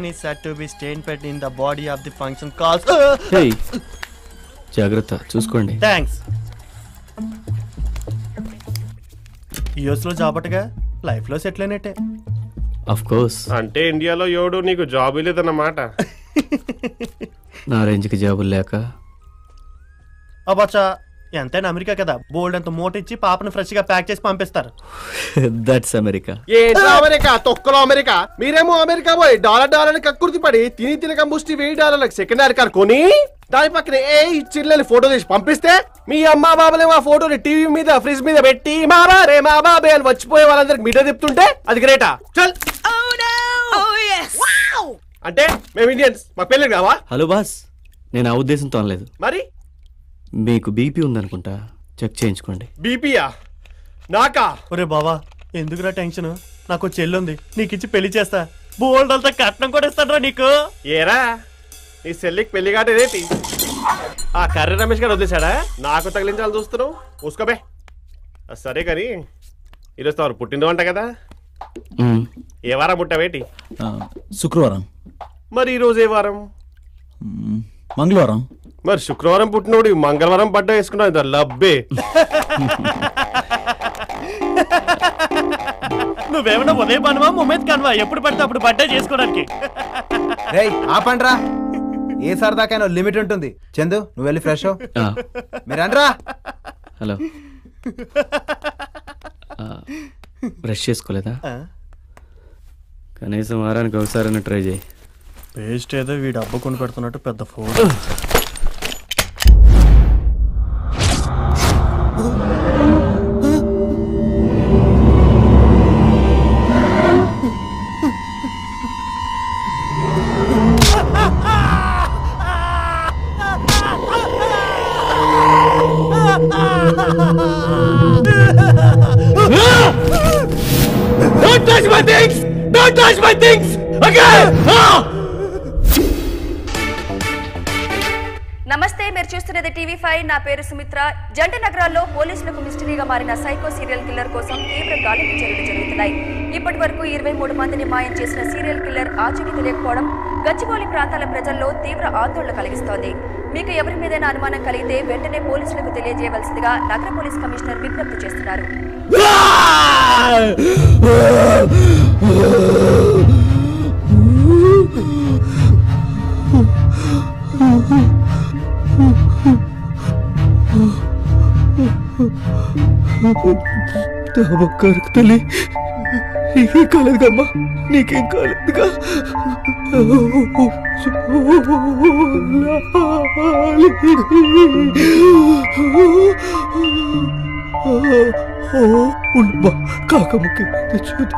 is said to be stamped in the body of the function called. Hey, జాగ్రత్త చూసుకోండి. థ్యాంక్స్. యూఎస్ లో job అటగా, life లో settle అయినట్టే. Of course. అంటే ఇండియాలో ఎవడు నీకు job లేదన్నమాట. నా రేంజ్కి జాబులు లేక. అబ్బచ్చా, ఎంతైనా అమెరికా కదా, బోల్డ్ అంత మూట ఇచ్చి పాపను ఫ్రెష్ గా ప్యాక్ చేసి పంపిస్తారు. That's America. ఏంటో అమెరికా, తొక్కలో అమెరికా. మీరేమో అమెరికా పోయి డాలర్ కక్కుర్తి పడి తినక ముష్టి $1000 సెకండ్ హ్యాండ్ కార్ కొని దాని పక్కన చిల్లెని ఫోటో తీసి పంపిస్తే మీ అమ్మా బాబులేమో ఆ ఫోటోని టీవీ మీద ఫ్రిడ్జ్ మీద పెట్టి మా బాబే అని వచ్చిపోయే వాళ్ళందరికి మీటర్ తిప్పుతుంటే అది గ్రేటా? చల్. అంటే మేము ఇండియన్స్, మాకు పెళ్ళి కావా? హలో బాస్, నేను ఆ ఉద్దేశంతో అనలేదు. మరి మీకు బీపీ ఉందనుకుంటా, చెక్ చేయించుకోండి. బీపీయా? నాకా? ఒరే బావా, ఎందుకురా టెన్షన్? నాకు చెల్లుంది, నీకు ఇచ్చి పెళ్లి చేస్తా. బోల్డ్ అంతా కట్నం కూడా ఇస్తాడ్రా నీకు. ఏరా, నీ చెల్లికి పెళ్లి కాటేదేటి? ఆ కర్రీ రమేష్ గారు వదిలేశాడా? నాకు తగిలించాలని చూస్తున్నావు? చూసుకోబే. సరే కానీ ఈరోజు తవరు పుట్టిందో అంట కదా, ఏ వారం పుట్టావేటి? శుక్రవారం. మరి ఈరోజు ఏ వారం? మంగళవారం. మరి శుక్రవారం పుట్టినోడు మంగళవారం బట్ట వేసుకున్నావు, లబ్బే. నువ్వేమన్నా ఉదయం పనువా ముమ్మేద్ కనువా ఎప్పుడు పడితే అప్పుడు బర్త్డే చేసుకోవడానికి? ఆపండ్రా, ఏ సరదాకైనా లిమిట్ ఉంటుంది. చందు, నువ్వు వెళ్ళి ఫ్రెష్ మీరు అనరా. హలో, బ్రష్ చేసుకోలేదా? కనీసం వారానికి ఒకసారి ట్రై చేయి. పేస్ట్ ఏదో వీడు అబ్బ కొని పెడుతున్నట్టు పెద్ద phone. Don't touch my things! Don't touch my things! Again! నమస్తే, మీరు చూస్తున్నది టీవీ5. నా పేరు సుమిత్ర. జంట నగరాల్లో పోలీసులకు మిస్టరీగా మారిన సైకో సీరియల్ కిల్లర్ కోసం తీవ్ర గాలింపు చర్యలు జరుగుతున్నాయి. ఇప్పటి వరకు 23 మందిని మాయం చేసిన సీరియల్ కిల్లర్ ఆచూకీ తెలియకపోవడం గచ్చిబౌలి ప్రాంతాల ప్రజల్లో తీవ్ర ఆందోళన కలిగిస్తోంది. మీకు ఎవరి మీదైనా అనుమానం కలిగితే వెంటనే పోలీసులకు తెలియజేయవలసిందిగా నగర పోలీస్ కమిషనర్ విజ్ఞప్తి చేస్తున్నారు. తల్లి, నీకేం కాలేదుగమ్మా, నీకేం కాలేదుగా. ఉండమ్మా, కాకమ్మకి తెచ్చుకుందా.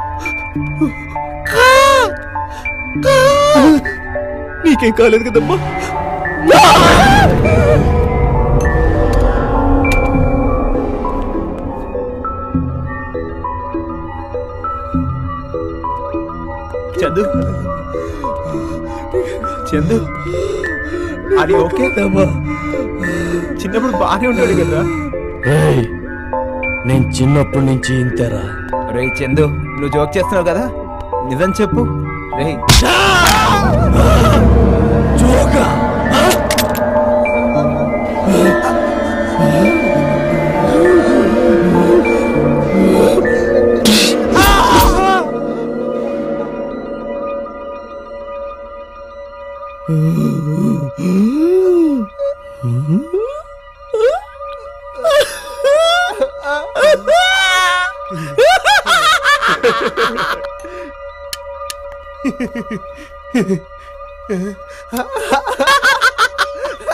నీకేం కాలేదు కదమ్మా. చందు, చందు, అది ఓకే కదమ్మా. చిన్నప్పుడు బాగానే ఉంటాడు కదా. నేను చిన్నప్పటి నుంచి ఇంతేరా. రే చందు, నువ్వు జోక్ చేస్తున్నావు కదా, నిజం చెప్పు. రే జోకా?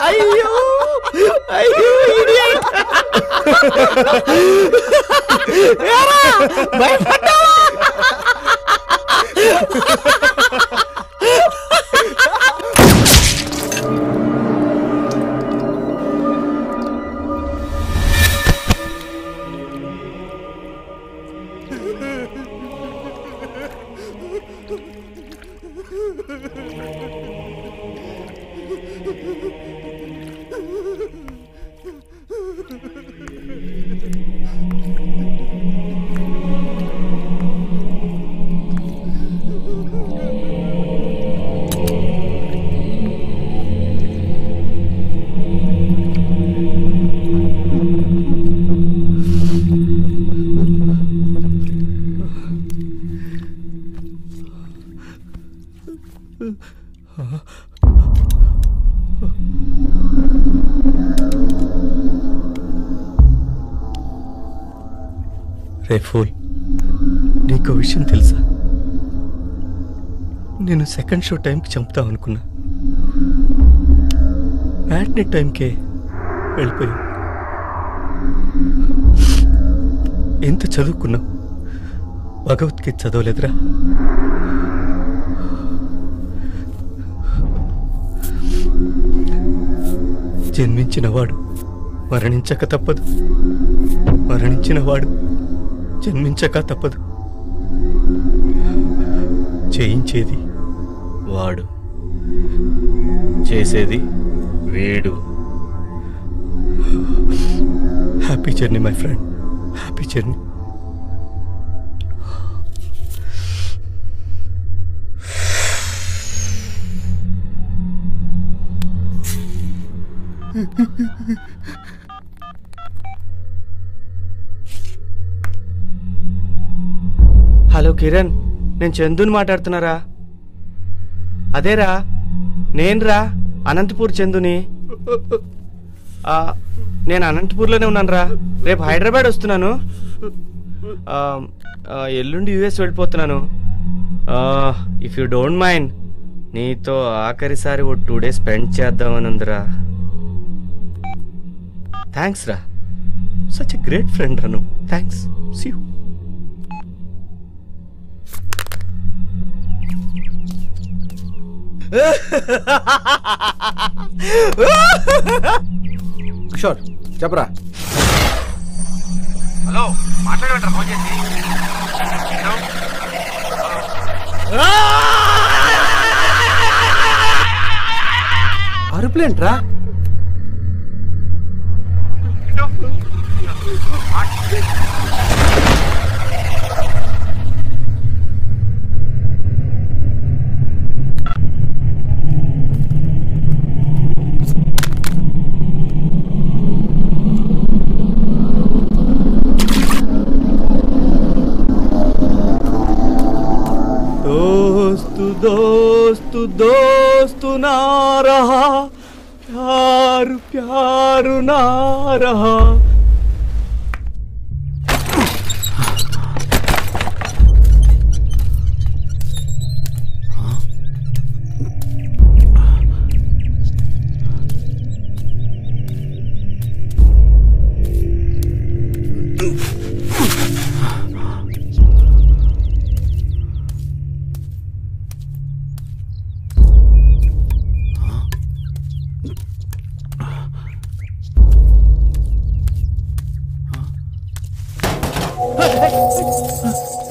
అయ్యో అయ్యో, ఇడియట్. ఏరా, భయపడ్డావా? రే ఫూల్, నీకు విషయం తెలుసా? నేను సెకండ్ షో టైంకి చంపుతాం అనుకున్నా, మ్యాట్నీ టైంకే వెళ్ళిపోయి. ఎంత చదువుకున్నావు, భగవద్గీత చదవలేదురా? జన్మించినవాడు మరణించక తప్పదు, మరణించినవాడు జన్మించక తప్పదు. చేయించేది వాడు, చేసేది వేడు. Happy journey my friend, happy journey. Hello Kiran, నేను చందుని మాట్లాడుతున్నారా? అదేరా, నేనురా, అనంతపూర్ చందుని. నేను అనంతపూర్లోనే ఉన్నాను రా. రేపు హైదరాబాద్ వస్తున్నాను, ఎల్లుండి యూఎస్ వెళ్ళిపోతున్నాను. ఇఫ్ యూ డోంట్ మైండ్ నీతో ఆఖరిసారి ఓ 2 days స్పెండ్ చేద్దామని ఉందిరా. థ్యాంక్స్ రా, సచ్ ఎ గ్రేట్ ఫ్రెండ్ రా నువ్వు. థ్యాంక్స్. See you. కిషోర్ చెప్పరా. హలో, మాట్లాడమంటారా ఫోన్ చేసి? అరుపులేంట్రా? दोस्त दोस्त ना रहा, प्यार प्यार ना रहा.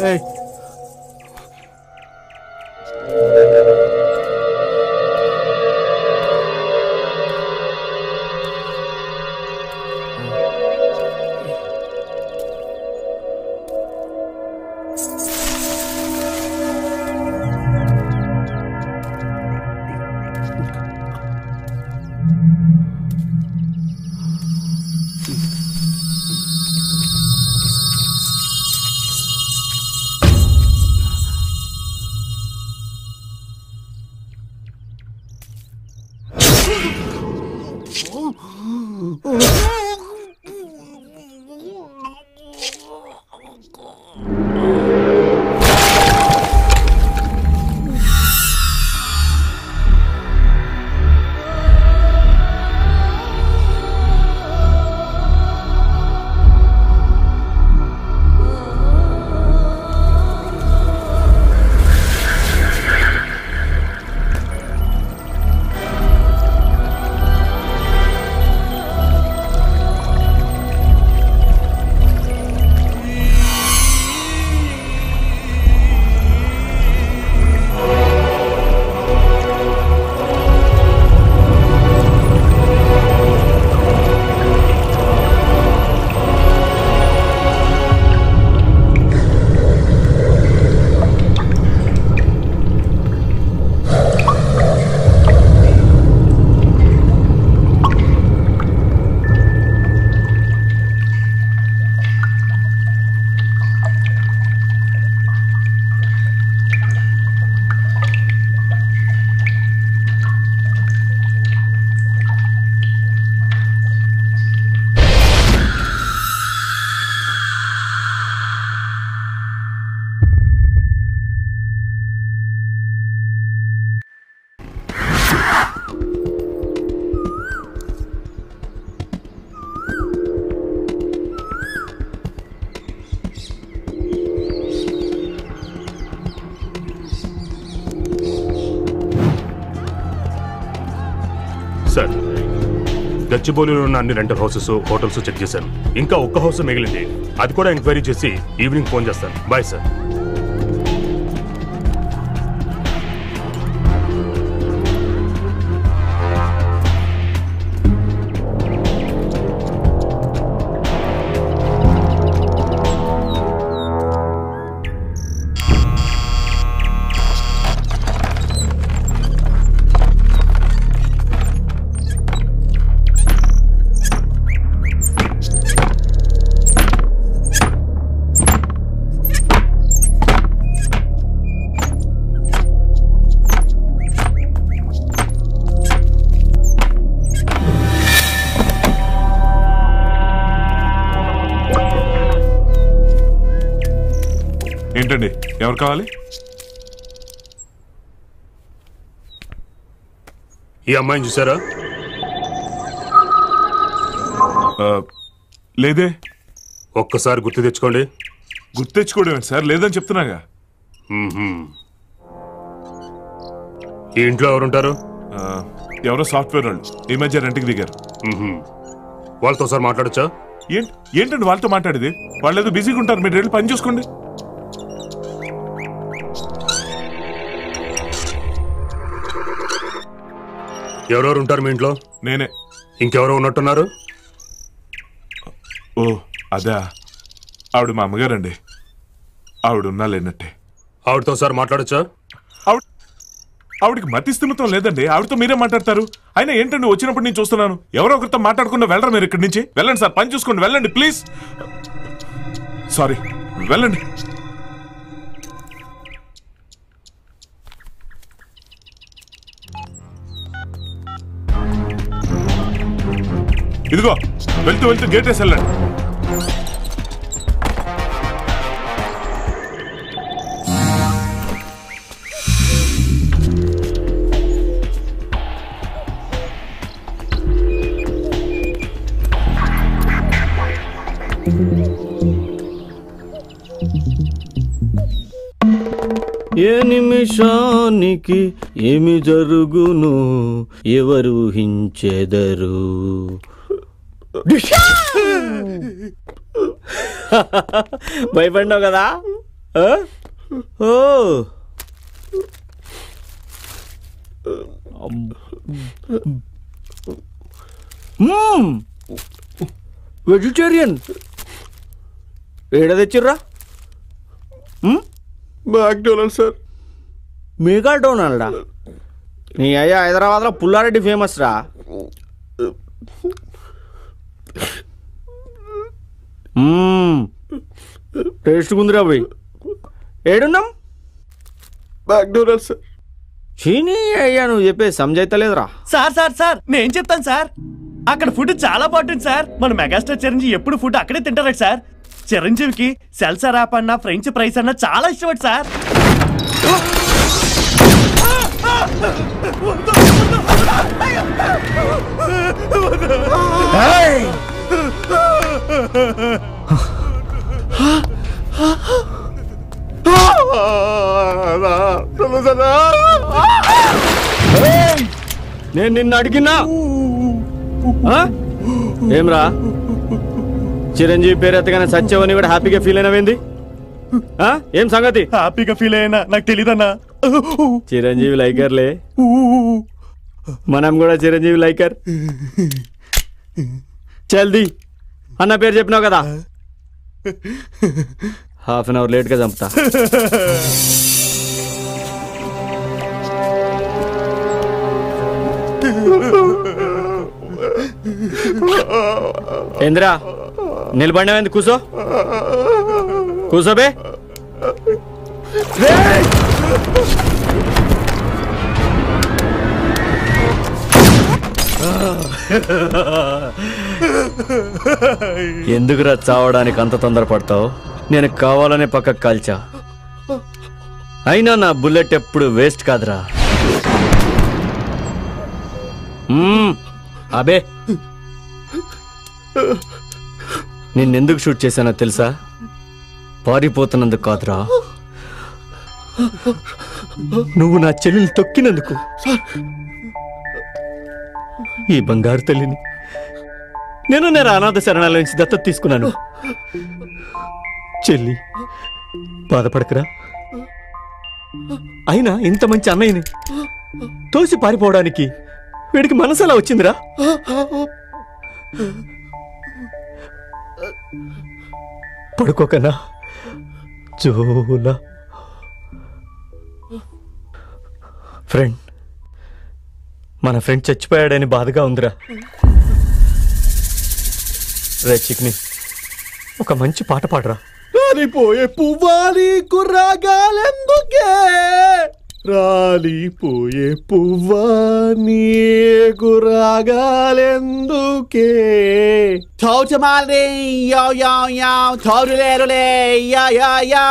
Hey. సార్, గచ్చిబౌలిలో ఉన్న అన్ని రెంటల్ హౌసెస్, హోటల్స్ చెక్ చేశాను. ఇంకా ఒక్క హౌస్ మిగిలింది. అది కూడా ఎంక్వైరీ చేసి ఈవినింగ్ ఫోన్ చేస్తాను. Bye sir. ఏంటండి, ఎవరు కావాలి? ఈ అమ్మాయిని చూసారా? లేదే. ఒక్కసారి గుర్తు తెచ్చుకోండి. గుర్తు తెచ్చుకోవడం సార్, లేదని చెప్తున్నాగా. ఈ ఇంట్లో ఎవరుంటారు? ఎవరో సాఫ్ట్వేర్ వాళ్ళు ఈ మధ్య రెంట్కి దిగారు. వాళ్ళతో సార్ మాట్లాడచ్చా? ఏంటండి వాళ్ళతో మాట్లాడేది? వాళ్ళు ఏదో బిజీగా ఉంటారు, మీరు వెళ్ళి పని చూసుకోండి. ఎవరెవరు ఉంటారు మీ ఇంట్లో? నేనే. ఇంకెవరో ఉన్నట్టున్నారు? ఓ అదా, ఆవిడ మా అమ్మగారండి. ఆవిడ ఉన్నా లేనట్టే. ఆవిడతో సార్ మాట్లాడచ్చా? ఆవిడకి మతి స్థిమితం లేదండి. ఆవిడతో మీరే మాట్లాడతారు. అయినా ఏంటండి, వచ్చినప్పుడు నేను చూస్తున్నాను. ఎవరో ఒకరితో మాట్లాడకుండా వెళ్ళరా మీరు ఇక్కడి నుంచి? వెళ్ళండి సార్, పని చూసుకోండి, వెళ్ళండి ప్లీజ్. సారీ, వెళ్ళండి. ఇదిగో వెళ్తూ వెళ్తూ గేట్ వేసి వెళ్ళండి. ఏ నిమిషానికి ఏమి జరుగును ఎవరు ఊహించెదరు. భయపడినావు కదా? ఓ వెజిటేరియన్ ఏడ తెచ్చిర్రా? McDonald sir. మెగా డొనాల్డా? నీ అయ్యా హైదరాబాద్లో పుల్లారెడ్డి ఫేమస్ రా. టేస్ట్ కుందిరా పోయి. ఏడున్నాం? McDonald sir. చీనీ అయ్యా నువ్వు చెప్పేది సమజైతలేదురా. సార్ సార్ సార్ నేను చెప్తాను సార్. అక్కడ ఫుడ్ చాలా బాగుంటుంది సార్. మన మెగాస్టార్ చిరంజీవి ఎప్పుడు ఫుడ్ అక్కడే తింటారు సార్. చిరంజీవికి సెల్సా ర్యాప్ అన్న ఫ్రెంచ్ ఫ్రైస్ అన్న చాలా ఇష్టపడు సార్. నేను నిన్ను అడిగినా ఏమ్రా, చిరంజీవి పేరు ఎత్తగానే సత్యవని కూడా హ్యాపీగా ఫీల్ అయినవేంది? ఏం సంగతి? హ్యాపీగా ఫీల్ అయినా నాకు తెలీదన్నా. చిరంజీవి లైకర్లే, మనం కూడా చిరంజీవి లైకర్. చల్ది అన్న పేరు చెప్పినావు కదా, హాఫ్ అన్ అవర్ లేట్గా చంపుతా. ఏంద్రా నిలబడినవేంది? కూసో కూసోబే. ఎందుకురా చావడానికి అంత తొందరపడతావు? నేను కావాలనే పక్కకు కాల్చా. అయినా నా బుల్లెట్ ఎప్పుడు వేస్ట్ కాదురా. అబే నిన్నెందుకు షూట్ చేశానో తెలుసా? పారిపోతున్నందుకు కాదురా, నువ్వు నా చెల్లెలు తొక్కినందుకు. ఈ బంగారు తల్లిని నేను అనాథ శరణాలయం నుంచి దత్తత తీసుకున్నాను. చెల్లి బాధపడకరా. అయినా ఇంత మంచి అన్నయ్యని తోసి పారిపోవడానికి వీడికి మనసు ఎలా వచ్చిందిరా? పడుకోకనా జోలా. ఫ్రెండ్, మన ఫ్రెండ్ చచ్చిపోయాడని బాధగా ఉందిరా. రే చిక్ని, ఒక మంచి పాట పాడరా. రాలిపోయే పువ్వాలి కుర్రాగాలెందుకే, రాలిపోయే పువ్వాని కుర్రాగాలెందుకే, తోచమాలే యో యో యో తోరులేరులే యా యా యా,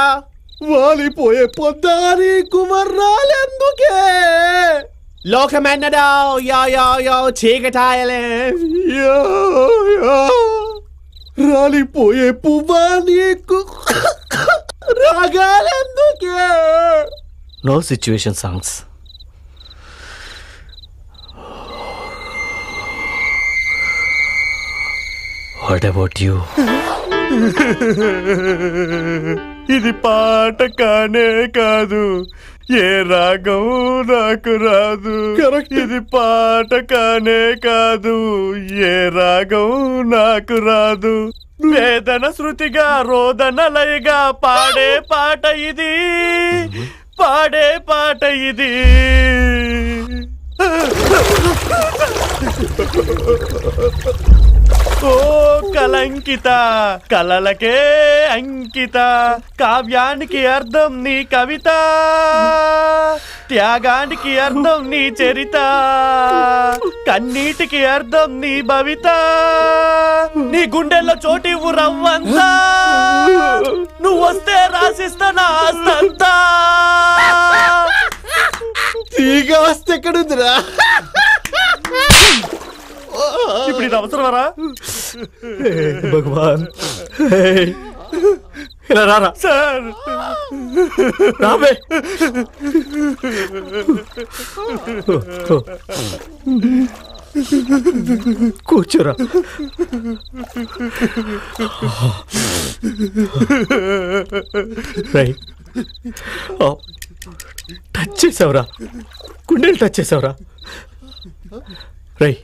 వాలిపోయే పొద్దాని కువర్రాలెందుకే, లోకమన్నదా యో యో యో చీకటాయలే యో యో రాలిపోయే పువ్వా నీకు రాగాలెందుకే. No situation songs. What about you? ఇది పాట కానే కాదు, ఏ రాగం నాకు రాదు. ఇది పాట కానే కాదు, ఏ రాగం నాకు రాదు. వేదన శృతిగా రోదన లయగా పాడే పాట ఇది, పాడే పాట ఇది. ఓ కలంకిత కలలకే అంకిత, కావ్యానికి అర్థం నీ కవిత, త్యాగానికి అర్థం నీ చరిత, కన్నీటికి అర్థం నీ భవిత. నీ గుండెల్లో చోటివ్వు రవ్వంతా, నువ్వు వస్తే రాసిస్తా నా ఆస్తంతా. తీగ వస్తే ఎక్కడుందిరా? ఇప్పుడు ఇది అవసరమరా? భగవాన్ ఇలా రారా సార్. రాబే. కూర్చోరా. రైట్. టచ్ చేసావురా, గుండెలు టచ్ చేసావురా. రై,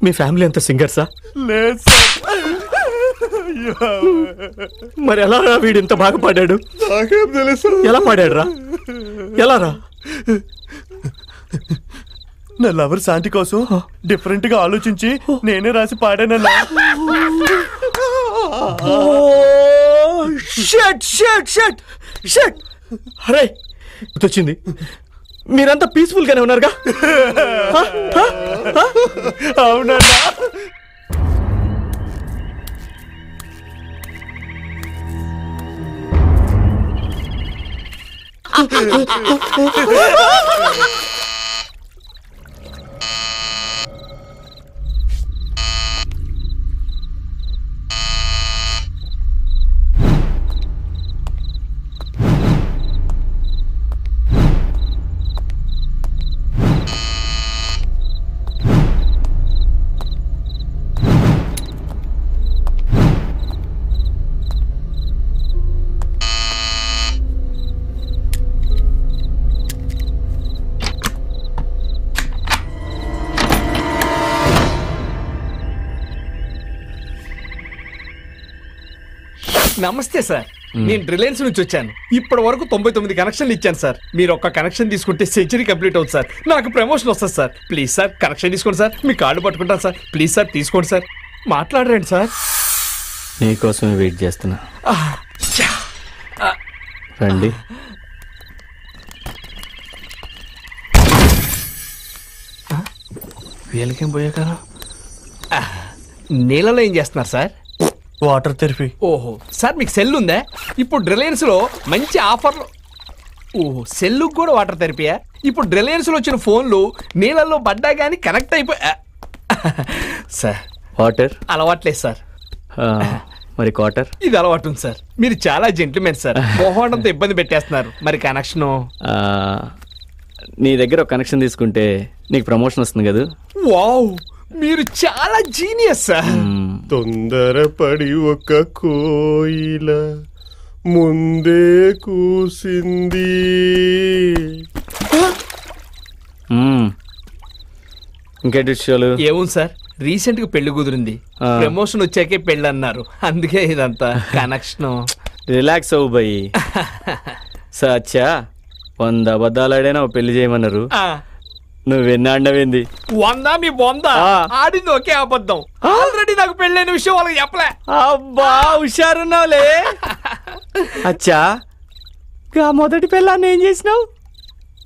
మీ ఫ్యామిలీ అంతా సింగర్సా? లేదు సార్. మరి ఎలా రా వీడు ఇంత బాగా పాడాడు? నాకేం తెలుసు. ఎలా పాడాడు రా? ఎలా రా? నా లవర్ శాంతి కోసం డిఫరెంట్ గా ఆలోచించి నేనే రాసి పాడానన్నా. అరే గుర్తొచ్చింది, మీరంతా పీస్ఫుల్ గానే ఉన్నారుగా? అవునన్నా. నమస్తే సార్, నేను రిలయన్స్ నుంచి వచ్చాను. ఇప్పటి వరకు 99 కనెక్షన్లు ఇచ్చాను సార్. మీరు ఒక్క కనెక్షన్ తీసుకుంటే సెంచరీ కంప్లీట్ అవుతుంది సార్. నాకు ప్రమోషన్ వస్తుంది సార్. ప్లీజ్ సార్ కనెక్షన్ తీసుకోండి సార్. మీ కార్డు పట్టుకుంటాను సార్. ప్లీజ్ సార్ తీసుకోండి సార్. మాట్లాడరండి సార్. నీకోసమే వెయిట్ చేస్తున్నా. రండి. వీళ్ళకేం పోయాక నీళ్ళలో ఏం చేస్తున్నారు సార్? Water therapy. ఓహో సార్, మీకు సెల్ ఉందా? ఇప్పుడు రిలయన్స్ లో మంచి ఆఫర్లు. ఓహో, సెల్లుకు కూడా వాటర్ థెరపీయా? ఇప్పుడు రిలయన్స్ లో వచ్చిన ఫోన్లు నీళ్ళల్లో పడ్డా గానీ కనెక్ట్ అయిపోయా సార్. వాటర్ అలవాట్లేదు సార్. మరి క్వార్టర్? ఇది అలవాటు ఉంది సార్. మీరు చాలా జెంటిల్మెన్ సార్. మొహండంతో ఇబ్బంది పెట్టేస్తున్నారు. మరి కనెక్షన్? నీ దగ్గర ఒక కనెక్షన్ తీసుకుంటే నీకు ప్రమోషన్ వస్తుంది కదా. వావ్, మీరు చాలా జీనియస్ సార్. తొందరపడి ఒక కోయిల ముందే కూసింది. ఇంకేంటి విషయాలు? ఏముంది సార్, రీసెంట్ గా పెళ్లి కుదిరింది. ప్రమోషన్ వచ్చాకే పెళ్లి అన్నారు. అందుకే ఇదంతా కనెక్షన్. రిలాక్స్ అవ్వు బై. సచ్చా 100 అబద్ధాలు ఆడైనా పెళ్లి చేయమన్నారు. నువ్వెన్ని ఆడినవేంది? 100 మీ 100 ఆడింది ఒకే అబద్ధం. ఆల్రెడీ నాకు పెళ్ళైన విషయం వాళ్ళకి చెప్పలే. అబ్బా హుషారున్నావులే. అచ్చా, మొదటి పెళ్ళాన్ని ఏం చేసినావు?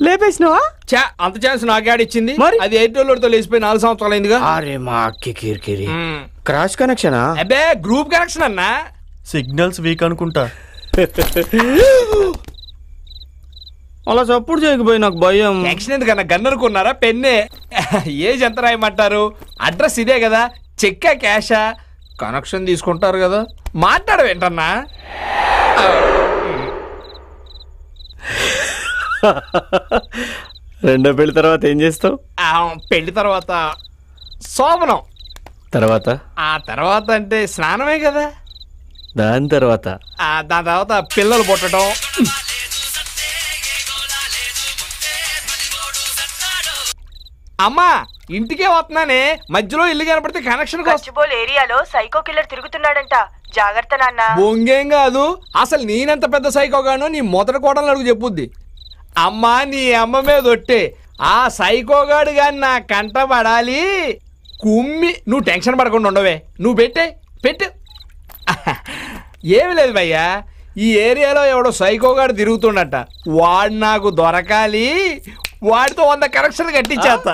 లేపేసినావా? చా, అంత ఛాన్స్ నాకే ఆడిచ్చింది. మరి అది ఎయిర్టెల్తో లేచిపోయి 4 సంవత్సరాలు అయిందిగా. అరే మా అక్కి కిరికిరి. క్రాష్ కనెక్షనా? అబ్బే గ్రూప్ కనెక్షన్ అన్నా. సిగ్నల్స్ వీక్ అనుకుంటా. అలా సపోర్ట్ చేయకపోయి నాకు భయం. యాక్షన్ ఎందుకన్నా గన్ అనుకున్నారా? పెన్నే. ఏజ్ ఎంత రాయమంటారు? అడ్రస్ ఇదే కదా, చెక్కా క్యాషా? కనెక్షన్ తీసుకుంటారు కదా, మాట్లాడవేంటన్నా? రెండో పెళ్లి తర్వాత ఏం చేస్తావు? పెళ్లి తర్వాత శోభనం. తర్వాత ఆ తర్వాత అంటే స్నానమే కదా. దాని తర్వాత దాని తర్వాత పిల్లలు పుట్టడం. అమ్మా ఇంటికే వస్తున్నానే, మధ్యలో ఇల్లు కనపడితే కనెక్షన్ గచ్చిబౌలి ఏరియాలో సైకో కిల్లర్ తిరుగుతున్నాడంట, జాగ్రత్త నాన్న. బొంగేం కాదు, అసలు నేనెంత పెద్ద సైకోగానో నీ మొదటి కోడలు అడుగు చెప్పుద్ది. అమ్మా నీ అమ్మ మీద ఒట్టే, ఆ సైకోగాడు గాని నా కంట పడాలి కుమ్మి. నువ్వు టెన్షన్ పడకుండా ఉండవే, నువ్వు పెట్టు. ఏమి లేదు భయ్యా, ఈ ఏరియాలో ఎవడో సైకోగాడు తిరుగుతుండట, వాడు నాకు దొరకాలి, వాడితో 100 కనెక్షన్లు కట్టించేస్తా.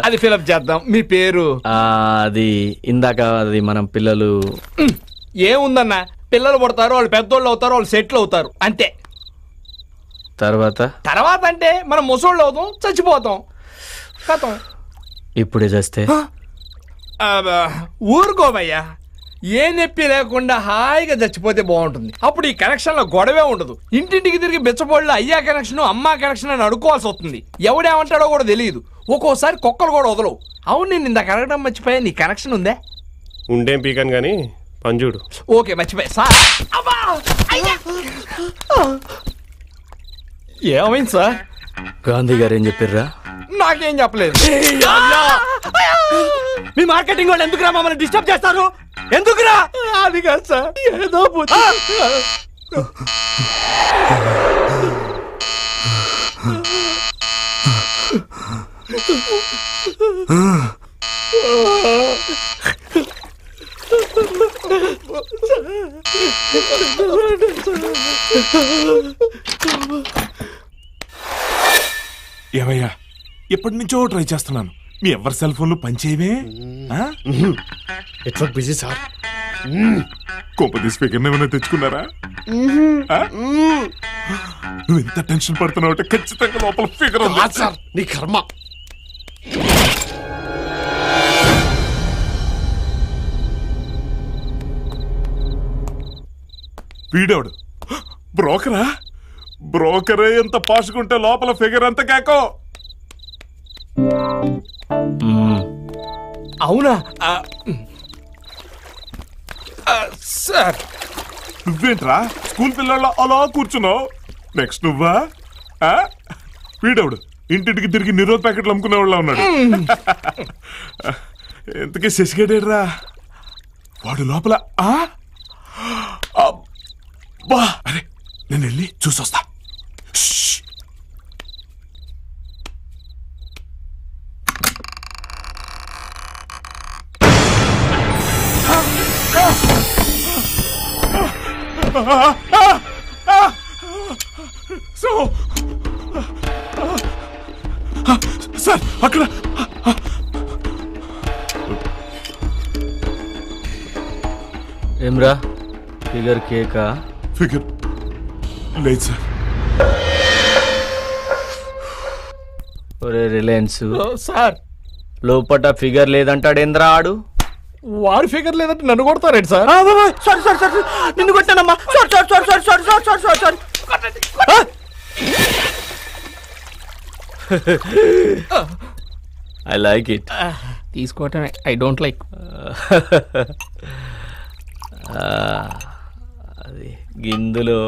అది ఫిలప్ చేద్దాం. మీ పేరు? అది ఇందాక అది మనం పిల్లలు. ఏముందన్నా, పిల్లలు పుడతారు, వాళ్ళు పెద్దోళ్ళు అవుతారు, వాళ్ళు సెటిల్ అవుతారు, అంతే. తర్వాత అంటే మనం ముసోళ్ళు అవుతాం, చచ్చిపోతాం, కథం. ఇప్పుడే చేస్తే ఊరుకోవయ్యా, ఏ నొప్పి లేకుండా హాయిగా చచ్చిపోతే బాగుంటుంది. అప్పుడు ఈ కనెక్షన్లో గొడవే ఉండదు. ఇంటింటికి తిరిగి బెచ్చబోళ్ళు అయ్యా కనెక్షన్ అమ్మా కనెక్షన్ అని అడుకోవాల్సి వస్తుంది. ఎవడేమంటాడో కూడా తెలియదు. ఒక్కోసారి కుక్కలు కూడా వదలవు. అవును, నేను ఇందాక అడగడం మర్చిపోయా, నీ కనెక్షన్ ఉందే? ఉండేం పీకాను కానీ పంజుడు. ఓకే, మర్చిపోయా సార్. ఏమైంది సార్? గాంధీ గారు ఏం చెప్పారా? నాకేం చెప్పలేదు. మీ మార్కెటింగ్ వాళ్ళు ఎందుకురా మమ్మల్ని డిస్టర్బ్ చేస్తారు? ఎందుకురా? అది కాదు సార్, ఏదో ఏవయ్యా, ఎప్పటి నుంచో ట్రై చేస్తున్నాను, మీ ఎవరి సెల్ ఫోన్లు పనిచేయవే? It's busy sir. కోపది స్పీకర్ ఏమైనా తెచ్చుకున్నారా? నువ్వు ఎంత టెన్షన్ పడుతున్నావు అంటే ఖచ్చితంగా లోపల ఫిగర్ ఉంది సార్. నీ కర్మ. వీడేవాడు బ్రోకరా? బ్రోకరే ఎంత పాసుకుంటే లోపల ఫిగర్ అంత కేకో. అవునా సార్? నువ్వేంట్రా స్కూల్ పిల్లల్లో అలా కూర్చున్నావు? నెక్స్ట్ నువ్వా? వీడవుడు ఇంటింటికి తిరిగి నిరోధ ప్యాకెట్లు అమ్ముకునే వాళ్ళ ఉన్నాడు. ఎంతకీ శశిగడేడ్రా వాడు లోపల? అబ్బా, అరే నేను వెళ్ళి చూసొస్తా. సార్ అక్కడ ఏమ్రా ఫిగర్ కేకా? ఫిగర్ లేదు సార్. ఒరే రిలయన్స్ సార్, లోపట ఫిగర్ లేదంటాడేంద్రా ఆడు? వాడు ఫిగర్ లేదంటే నన్ను కొడతారేంటి సార్? సారీ సారీ సారీ, నిన్ను కొట్టానమ్మా. Sorry sorry sorry sorry sorry sorry sorry sorry. I like it. తీసుకోవటమే ఐ డోంట్ లైక్. అది గిందులో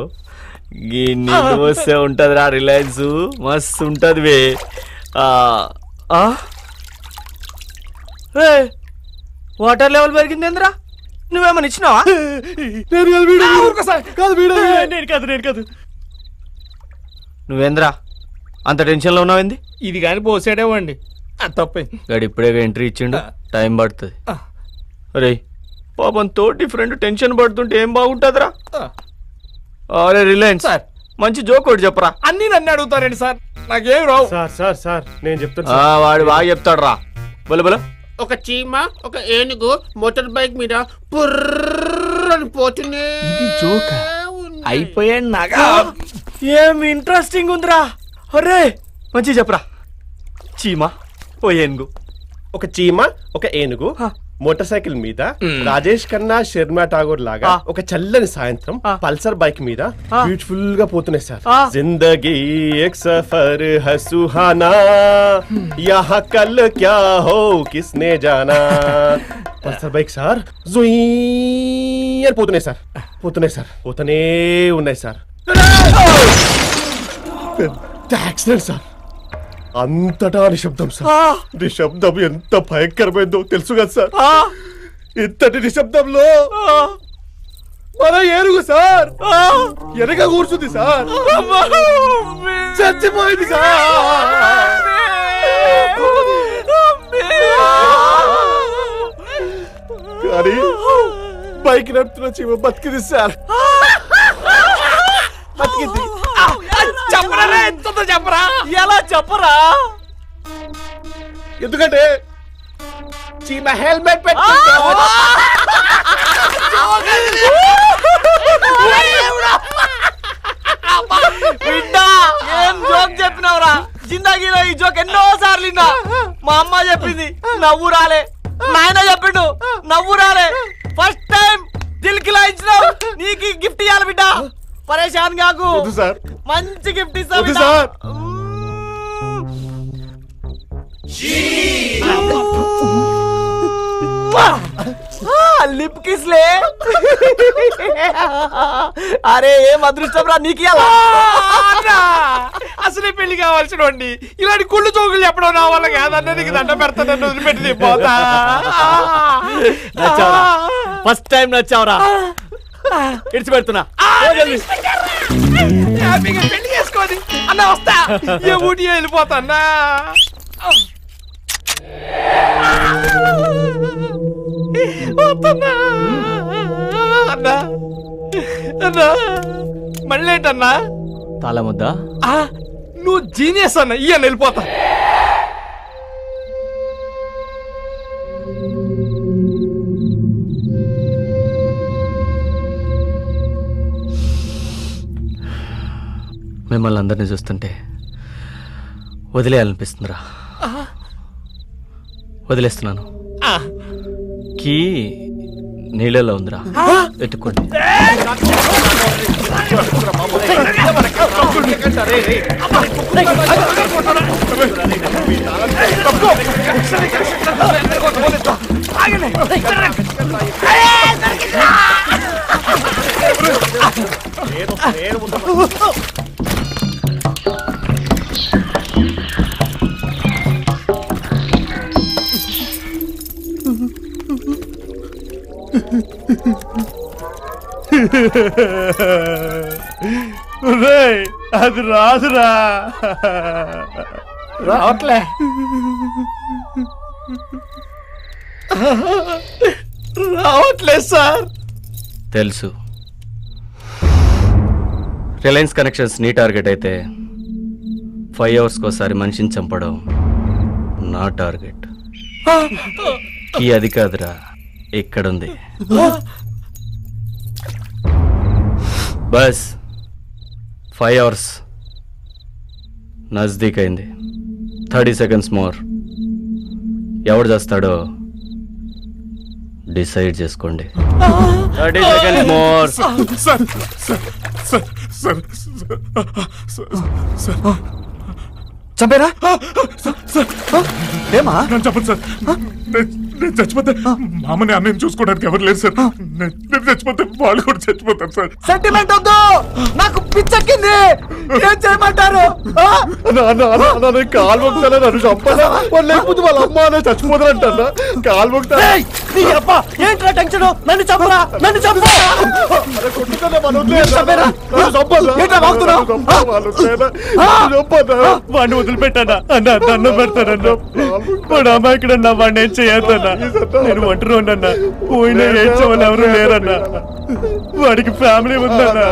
గిన్ని వస్తే ఉంటదిరా రిలయన్స్, మస్తు ఉంటది వే. వాటర్ లెవెల్ పెరిగింది ఏంద్రా? నువ్వేమని ఇచ్చినావా? నువ్వేంద్రా అంత టెన్షన్లో ఉన్నావేంది? ఇది కానీ పోసాడేవండి, తప్పే. గాడు ఇప్పుడే ఎంట్రీ ఇచ్చిండు, టైం పడుతుంది. అరే పాపం తోటి ఫ్రెండ్ టెన్షన్ పడుతుంటే ఏం బాగుంటుందిరా? అరే రిలయన్స్ సార్, మంచి జోక్ ఒకటి చెప్పరా. అన్ని నన్ను అడుగుతారండి సార్, నాకేం రావు. సార్ సార్ సార్ నేను చెప్తాను. వాడు బాగా చెప్తాడు రా. బల బల. ఒక చీమ ఒక ఏనుగు మోటార్ బైక్ మీద పుర్రని పోతూనే జోక్ అయిపోయాడు నాగా. ఏం ఇంట్రెస్టింగ్ ఉందిరా. అరే మంచి చెప్పరా. చీమ ఓ ఏనుగు. ఒక చీమ ఒక ఏనుగు మోటార్ సైకిల్ మీద రాజేష్ ఖన్నా శర్మ ఠాగూర్ లాగా ఒక చల్లని సాయంత్రం పల్సర్ బైక్ మీద బ్యూటిఫుల్ గా పోతున్నాయి సార్. జిందగీ ఎక్ సఫర్ హై సుహానా యహా కల్ క్యా హో కిస్నే జానా. పల్సర్ బైక్ సార్ జుయ్ పోతున్నాయి సార్ పోతూనే ఉన్నాయి సార్. పెద్ద యాక్సిడెంట్ సార్. అంతటా నిశ్శబ్దం సార్. నిశ్శబ్దం ఎంత భయంకరమైందో తెలుసు కదా సార్. ఇంతటి నిశ్శబ్దంలో మన ఏనుగు సార్ వెనక కూర్చుంది సార్. చచ్చిపోయింది సార్. కానీ బైక్ నడుపుతున్న చీమ బతికింది సార్. బతికింది. చెప్పరా ఎంత చెప్పరా. ఎలా చెప్పరా? ఎందుకంటే చీమ హెల్మెట్ ఏం జోక్ చెప్పినావురా? జిందగీలో ఈ జోక్ ఎన్నో సార్లు విన్నా. మా అమ్మ చెప్పింది నవ్వు రాలే, నాయన చెప్పిండు నవ్వు రాలే. ఫస్ట్ టైం దిల్ కి లాయించినావు. నీకు గిఫ్ట్ ఇవ్వాలి బిడ్డ. పరేషాన్ కాకు. మంచి గిఫ్ట్ ఇస్తాను సార్. లిప్ కిస్లే. అరే ఏం అదృష్టం రా నీకు. అసలే పెళ్లి కావాల్సిన వాడిని ఇలాంటి కుళ్ళు చోకులు చెప్పడం నా వల్ల కాదన్న. నీకు దండ పెడతానని వదిలిపెట్టి పోతా. నచ్చావరా? First time నచ్చావరా? ఇడిచి పెడుతున్నా. హ్యాపీగా పెళ్లి చేసుకోని అన్న వస్తా. ఏ ఊటి వెళ్ళిపోతా అన్నా. అన్నా అన్నా మళ్ళీ ఏంటన్నా? తాళ ముద్దా? నువ్వు జీనియస్ అన్న. ఇయ్యని వెళ్ళిపోతా. మిమ్మల్ని అందరినీ చూస్తుంటే వదిలేయాలనిపిస్తుందిరా. వదిలేస్తున్నాను. కీ నీళ్ళలో ఉందిరా, ఎత్తుకోండి. అది రాదురా. రావట్లే. రావట్లేదు సార్. తెలుసు. రిలయన్స్ కనెక్షన్స్ నీ టార్గెట్ అయితే 5 hours కోసారి మనిషిని చంపడం నా టార్గెట్. ఈ అది కాదురా, ఇక్కడుంది. బస్ 5 hours నజదీక్ అయింది. 30 seconds మోర్. ఎవడు చేస్తాడో డిసైడ్ చేసుకోండి. 30 seconds మోర్. చంపేరా? ఏమా? చెప్పండి సార్. నేను చచ్చిపోతే మా అమ్మని అన్నయ్యని చూసుకోవడానికి ఎవరు లేరు సార్. నేను చచ్చిపోతే వాళ్ళు కూడా చచ్చిపోతారు సార్. సెంటిమెంట్ వద్దు, నాకు పిచ్చెక్కింది. ఏం చేయమంటారు? కాలు మొక్తానా? నన్ను చంపాలా? వాళ్ళు లేకపోతే వాళ్ళ అమ్మ అన్న చచ్చిపోతారంట. కాలు మొక్తా. ఏంట్రా టెన్షన్? నన్ను చంపరా, నన్ను చంపరా. వాడిని వదిలిపెట్టానా అన్న? దండం పెడతానన్నా. వాడు అమాయకుడన్నా. వాడిని ఏం చేయొద్దన్నా. నేను ఒంటరి ఉండన్నా. పోయినా ఏడ్చేవాళ్ళు ఎవరు లేరన్నా. వాడికి ఫ్యామిలీ ఉందన్నా.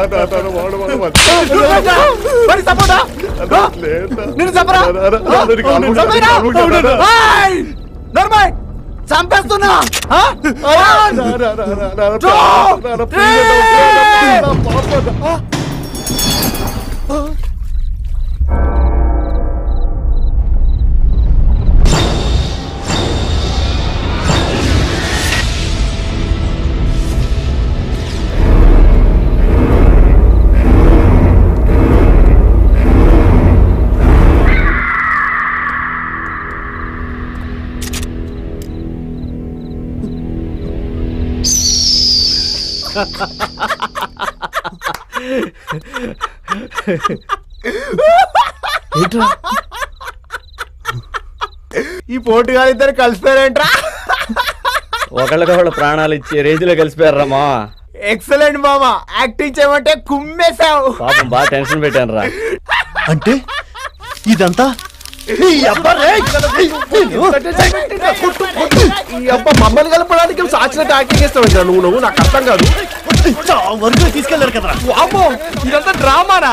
చంపేస్తున్నా. ఈ పోటుగాళ్ళు ఇద్దరు కలిసిపోయారంట్రా. ఒకళ్ళకొకళ్ళు ప్రాణాలు ఇచ్చే రేంజ్ లో కలిసిపోయారా మా. ఎక్సలెంట్ మామా, యాక్టింగ్ చేయమంటే కుమ్మేశావు. పాపం బాగా టెన్షన్ పెట్టాను రా. అంటే ఇదంతా మమ్మల్ని కలపడానికి సాక్షిగా యాక్టింగ్ చేస్తావు నువ్వు నాకు అర్థం కాదు. వరకు తీసుకెళ్లారు కదా. వామ్మో, ఇదంతా డ్రామానా?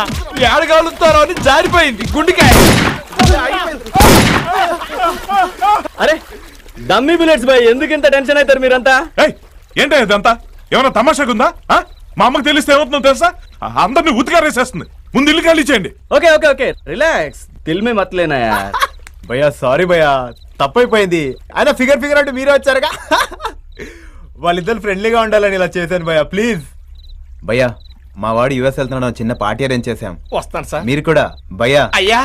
ఏడగలుగుతారో అని జారిపోయింది గుండెకాయ. అరే డమ్మీ బుల్లెట్స్ బాయ్, ఎందుకు ఇంత టెన్షన్ అవుతారు మీరంతా? ఏంటో ఇదంతా ఏమైనా తమాషాగుందా? మా అమ్మకి తెలిస్తే ఏమవుతుందో తెలుసా? అందరినీ ఉతికారేసేస్తుంది. ముందు ఇల్లు ఖాళీ చేయండి. ఓకే ఓకే ఓకే రిలాక్స్, దిల్ మే మతలేనా యార్. భయ్యా సారీ భయ్యా, తప్పైపోయింది. అయినా ఫిగర్ అంటే మీరే వచ్చారుగా. వాళ్ళిద్దరు ఫ్రెండ్లీగా ఉండాలని ఇలా చేశాను భయ్యా, ప్లీజ్. భయ్యా మా వాడు యుఎస్ వెళ్తున్నాడు, చిన్న పార్టీ అరేంజ్ చేశాం. వస్తాను సార్. మీరు కూడా భయ్యా. అయ్యా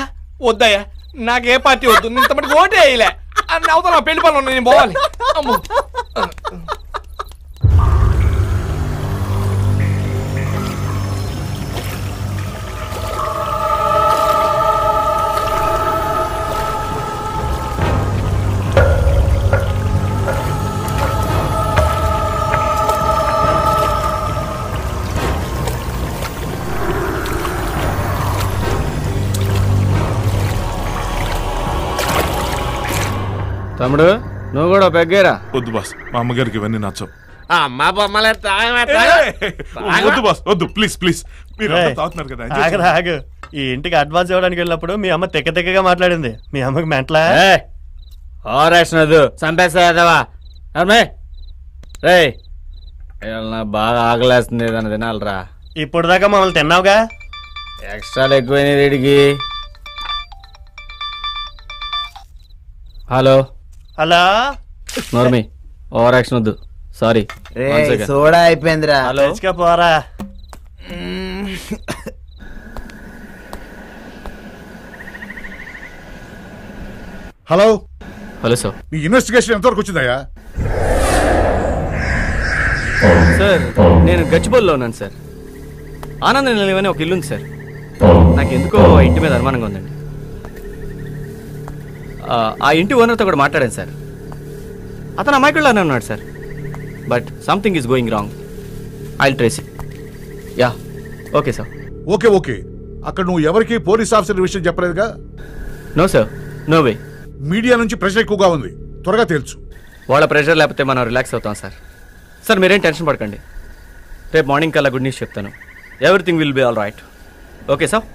వద్దయ్యా, నాకే పార్టీ వద్దు. ఇంతమంది ఓటే వేయలే. అవుతా నా పెళ్లి పనులు ఉన్నాయి, నేను పోవాలి. అమ్మో. తమ్ముడు నువ్వు కూడా పెగ్గేరా. వద్దు బాస్, మా అమ్మగారికి ఇవన్నీ నచ్చవు. అమ్మా బొమ్మలే వద్దు బాస్, వద్దు ప్లీజ్ ప్లీజ్. మీరు తాగుతున్నారు కదా. ఆగు, ఈ ఇంటికి అడ్వాన్స్ ఇవ్వడానికి వెళ్ళినప్పుడు మీ అమ్మ తెక్కగా మాట్లాడింది. మీ అమ్మకి మెంటలా? చంపేస్తావా రే? బాగా ఆకలేస్తుంది, ఏదైనా తినాలరా. ఇప్పుడు దాకా మమ్మల్ని తిన్నావుగా. ఎక్స్ట్రాలు ఎక్కువైనాయి వీడికి. హలో హలో నోర్మి, ఓవర్ యాక్షన్ వద్దు. సారీ, సోడా అయిపోయిందిరా. హలో పోరా. హలో హలో సార్, మీ ఇన్వెస్టిగేషన్ ఎంతవరకు వచ్చిందయ్యా? సార్ నేను గచ్చిబౌలిలో ఉన్నాను సార్. ఆనంద నిలయం అనే ఒక ఇల్లు ఉంది సార్. నాకు ఎందుకో ఆ ఇంటి మీద అనుమానంగా ఉందండి. ఆ ఇంటి ఓనర్తో కూడా మాట్లాడాను సార్. అతను అమాయకుల్లానే ఉన్నాడు sir. But something is going wrong. I will trace it. Ya okay sir. Okay okay. అక్కడ నువ్వు ఎవరికి పోలీస్ ఆఫీసర్ విషయం చెప్పలేదుగా? No sir, no way. Media నుంచి ప్రెషర్ ఎక్కువగా ఉంది, త్వరగా తెలుసు. వాళ్ళ ప్రెషర్ లేకపోతే మనం రిలాక్స్ అవుతాం సార్. సార్ మీరేం టెన్షన్ పడకండి. రేపు మార్నింగ్ కల్లా గుడ్ న్యూస్ చెప్తాను. Everything will be all right. Okay sir.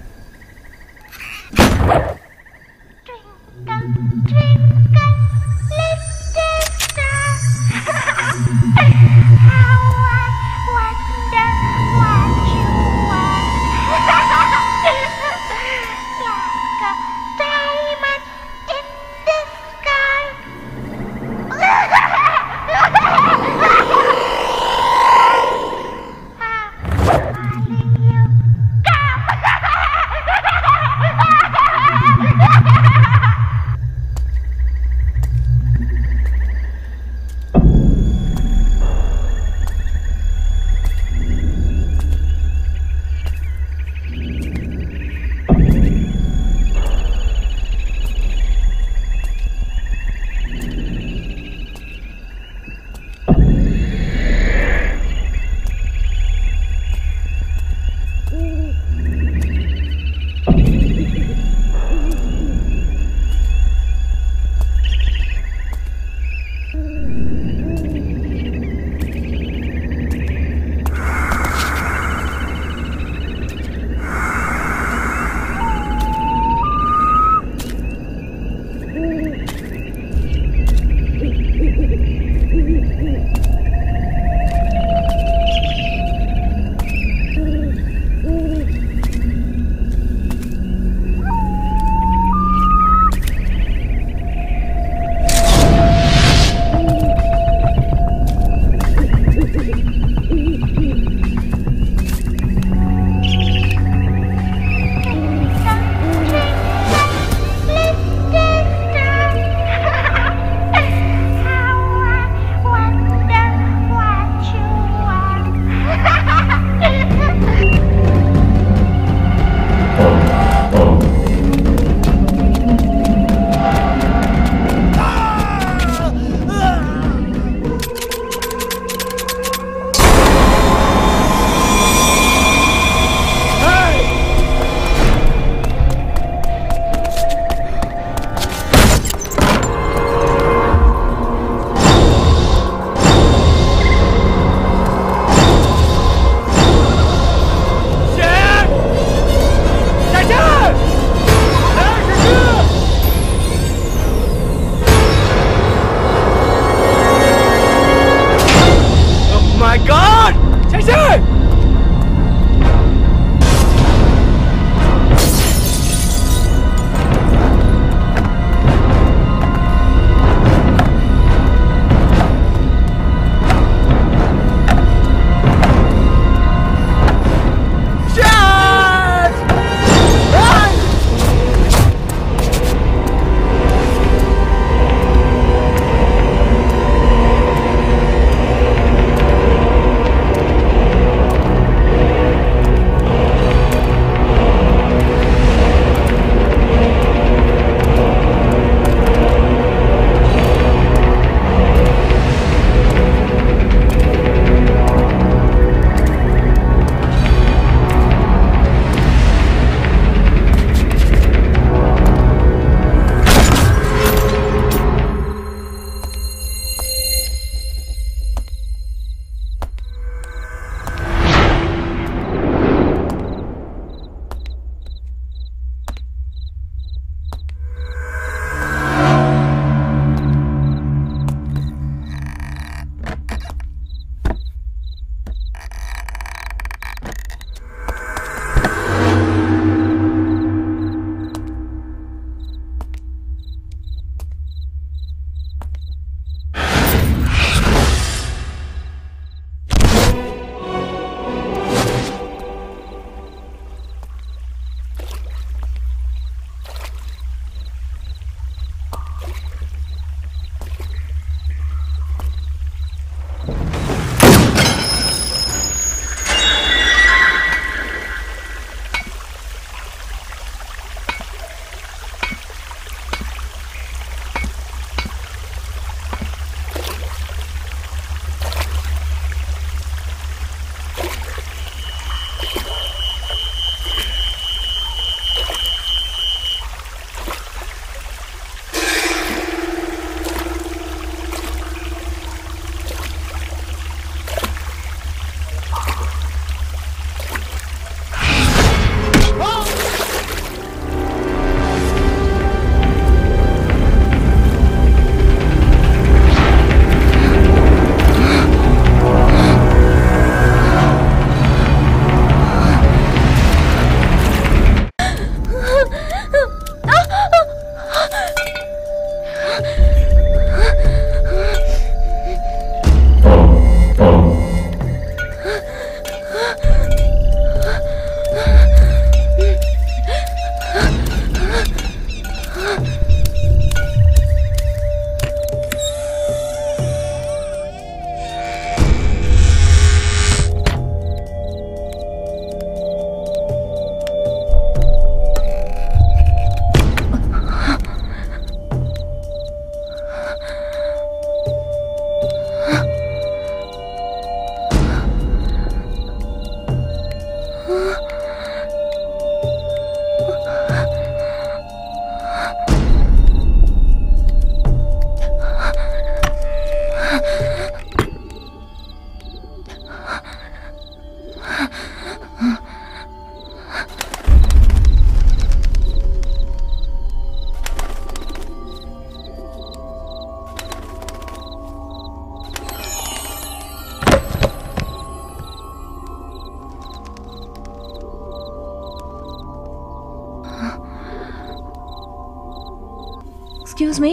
Excuse me.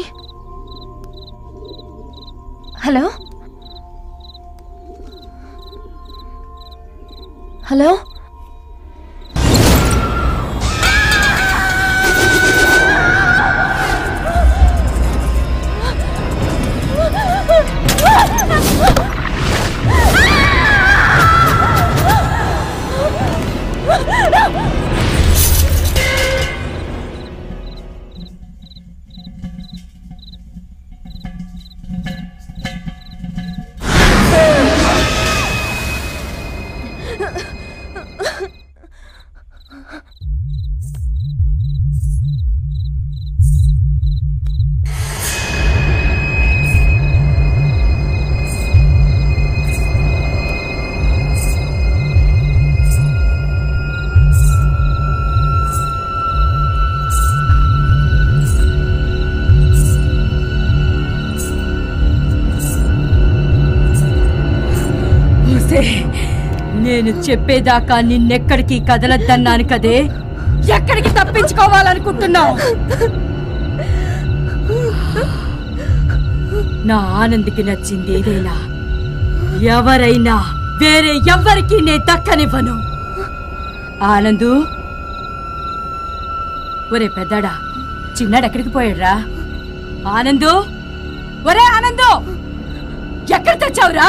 Hello hello నేను చెప్పేదాకా నిన్నెక్కడికి కదలద్దన్నాను కదే, ఎక్కడికి తప్పించుకోవాలనుకుంటున్నావు? నా ఆనంద్కి నచ్చింది ఏదైనా ఎవరైనా వేరే ఎవ్వరికి నే దక్కనివ్వను. ఆనందు, ఒరే పెద్దాడా, చిన్నాడు ఎక్కడికి పోయాడ్రా? ఆనందు, ఒరే ఆనందు, ఎక్కడ తెచ్చావురా?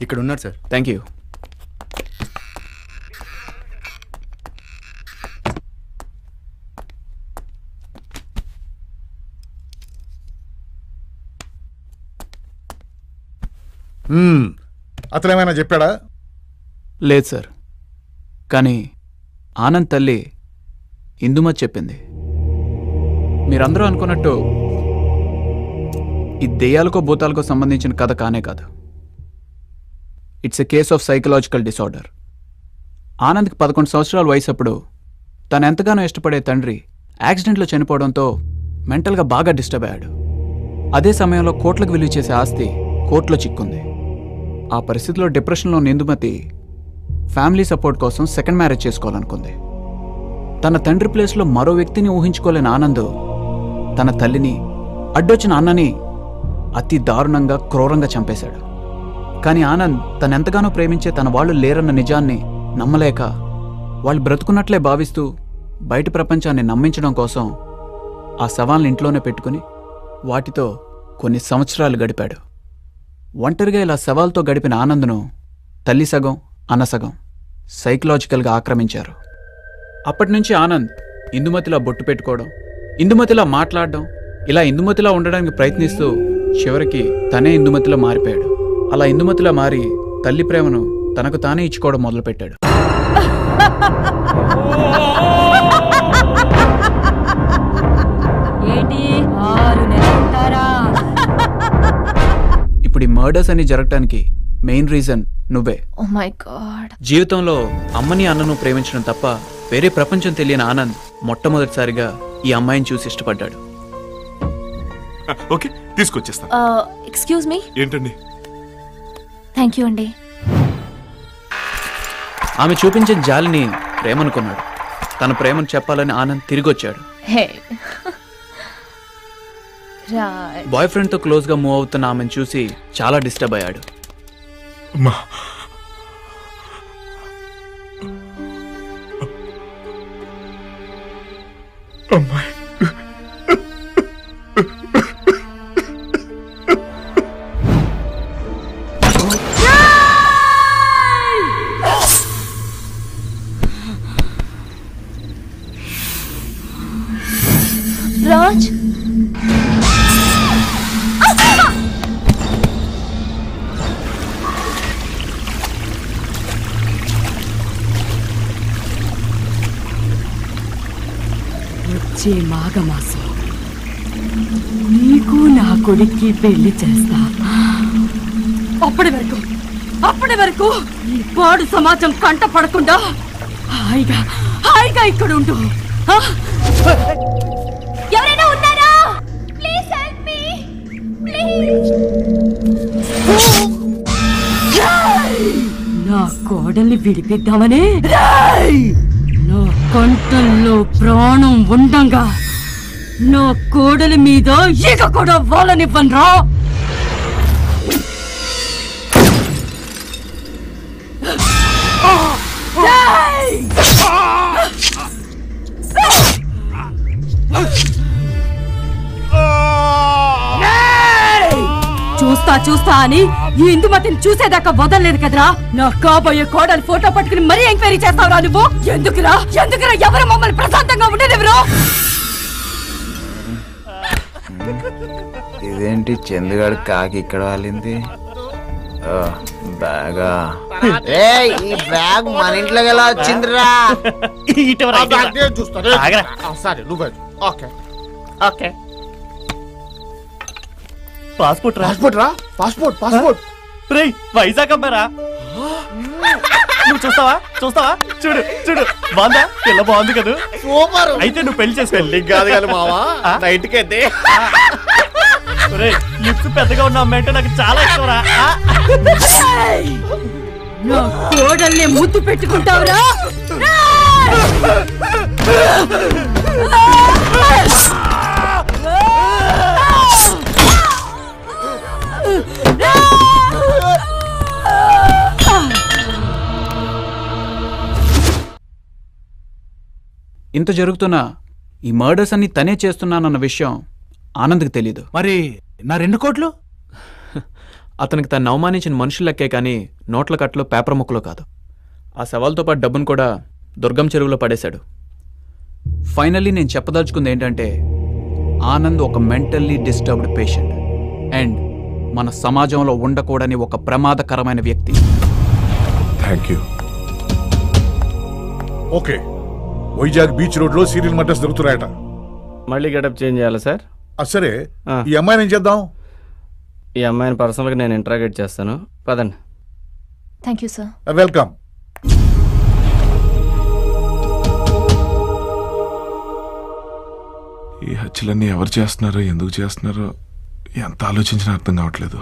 ఇక్కడ ఉన్నారు సార్. Thank you. అతను ఏమైనా చెప్పాడా? లేదు సార్, కానీ ఆనంద్ తల్లి ఇందుమతి చెప్పింది. మీరందరూ అనుకున్నట్టు ఈ దెయ్యాలకో భూతాలకో సంబంధించిన కథ కానే కాదు. It's a case of psychological disorder. ఆనంద్కి 11 సంవత్సరాల వయసు అప్పుడు తను ఎంతగానో ఇష్టపడే తండ్రి యాక్సిడెంట్లో చనిపోవడంతో మెంటల్గా బాగా డిస్టర్బ్ అయ్యాడు. అదే సమయంలో కోట్లకు విలువ చేసే ఆస్తి కోర్టులో చిక్కుంది. ఆ పరిస్థితిలో డిప్రెషన్లో ఉన్న ఇందుమతి ఫ్యామిలీ సపోర్ట్ కోసం సెకండ్ మ్యారేజ్ చేసుకోవాలనుకుంది. తన తండ్రి ప్లేస్లో మరో వ్యక్తిని ఊహించుకోలేని ఆనంద్ తన తల్లిని, అడ్డొచ్చిన అన్నని అతి దారుణంగా క్రూరంగా చంపేశాడు. కానీ ఆనంద్ తనెంతగానో ప్రేమించే తన వాళ్ళు లేరన్న నిజాన్ని నమ్మలేక వాళ్ళు బ్రతుకున్నట్లే భావిస్తూ బయట ప్రపంచాన్ని నమ్మించడం కోసం ఆ శవాలను ఇంట్లోనే పెట్టుకుని వాటితో కొన్ని సంవత్సరాలు గడిపాడు. ఒంటరిగా ఇలా శవాలతో గడిపిన ఆనంద్ను తల్లి సగం అన్న సగం సైకలాజికల్గా ఆక్రమించారు. అప్పటినుంచి ఆనంద్ ఇందుమతిలా బొట్టు పెట్టుకోవడం, ఇందుమతిలా మాట్లాడడం, ఇలా ఇందుమతిలా ఉండడానికి ప్రయత్నిస్తూ చివరికి తనే ఇందుమతిలో మారిపోయాడు. అలా ఇందుమతిలో మారి తల్లి ప్రేమను తనకు తానే ఇచ్చుకోవడం మొదలుపెట్టాడు. ఇప్పుడు ఈ మర్డర్స్ అని జరగటానికి మెయిన్ రీజన్ నువ్వే. Oh my God. జీవితంలో అమ్మని అన్నను ప్రేమించడం తప్ప వేరే ప్రపంచం తెలియని ఆనంద్ మొట్టమొదటిసారిగా ఈ అమ్మాయిని చూసి ఇష్టపడ్డాడు. ఓకే, తీసుకొచ్చేస్తాను. Excuse me. ఏంటండి? థ్యాంక్ యూ అండి. ఆమె చూపించిన జాలిని ప్రేమనుకున్నాడు. తన ప్రేమను చెప్పాలని ఆనంద్ తిరిగి వచ్చాడు. బాయ్ ఫ్రెండ్ తో క్లోజ్ గా మూవ్ అవుతున్న ఆమెను చూసి చాలా డిస్టర్బ్ అయ్యాడు. రాజ్, వచ్చే మాఘమాసం నీకు నా కొడుక్కి పెళ్లి చేస్తా. అప్పటి వరకు ఈ పాడు సమాజం కంట పడకుండా హాయిగా ఇక్కడ ఉండు. ఎవరైనా ఉన్నారా? Please help me. ప్లీజ్. నా కోడల్ని విడిపిద్దామనే నా కంటల్లో ప్రాణం ఉండంగా నా కోడలి మీద ఈగ కూడా వాళ్ళనివ్వనరా. చూస్తా అని ఈ ఇందుమతిని చూసేదాకా వదలలేదు కదరా. నా కాబోయే కోడలు ఫోటో పట్టుకుని మరీ ఎంక్వైరీ చేస్తావురా నువ్వు. ఎందుకురా ఎవరు మమ్మల్ని ప్రశాంతంగా ఉండేదెవరు? ఇదేంటి చందుగాడు కాకి ఇక్కడ వాలింది? బ్యాగా ఈ బ్యాగ్ మన ఇంట్లోకి ఎలా వచ్చిందిరా? పాస్పోర్ట్ రేయ్, వైజాగ్ అమ్మారా? నువ్వు చూస్తావా? చూడు బాగుందా? పిల్ల బాగుంది కదా. సూపర్. అయితే నువ్వు పెళ్లి చేసుకో. పెళ్లికి కాదు కానీ మావా, నైట్కి అయితే. లిప్స్ పెద్దగా ఉన్న అమ్మాయి అంటే నాకు చాలా ఇష్టంరా. నా కోడల్ని ముద్దు పెట్టుకుంటావురా? ఇంత జరుగుతున్నా ఈ మర్డర్స్ అన్ని తనే చేస్తున్నానన్న విషయం ఆనంద్కి తెలీదు. మరి నా 2 కోట్లు? అతనికి తను అవమానించిన మనుషులెక్కే కానీ నోట్ల కట్లో పేపర్ ముక్కలో కాదు. ఆ సవాల్తో పాటు డబ్బును కూడా దుర్గం చెరువులో పడేశాడు. ఫైనల్లీ నేను చెప్పదలుచుకుంది ఏంటంటే ఆనంద్ ఒక మెంటల్లీ డిస్టర్బ్డ్ పేషెంట్ అండ్ మన సమాజంలో ఉండకూడని ఒక ప్రమాదకరమైన వ్యక్తి. Thank you. Okay, Vizag beach road లో సీరియల్ మర్డర్స్ దొరుకుతున్నాయట. మళ్ళీ గెటప్ చేంజ్ చేయాలా సార్? సరే, ఈ అమ్మాయిని ఏం చేద్దాం? ఈ అమ్మాయిని పర్సనల్గా నేను ఇంట్రాగేట్ చేస్తాను. పదండి. Thank you sir. వెల్కమ్. ఈ హత్యలన్నీ ఎవరు చేస్తున్నారో, ఎందుకు చేస్తున్నారో ఎంత ఆలోచించినా అర్థం కావట్లేదు.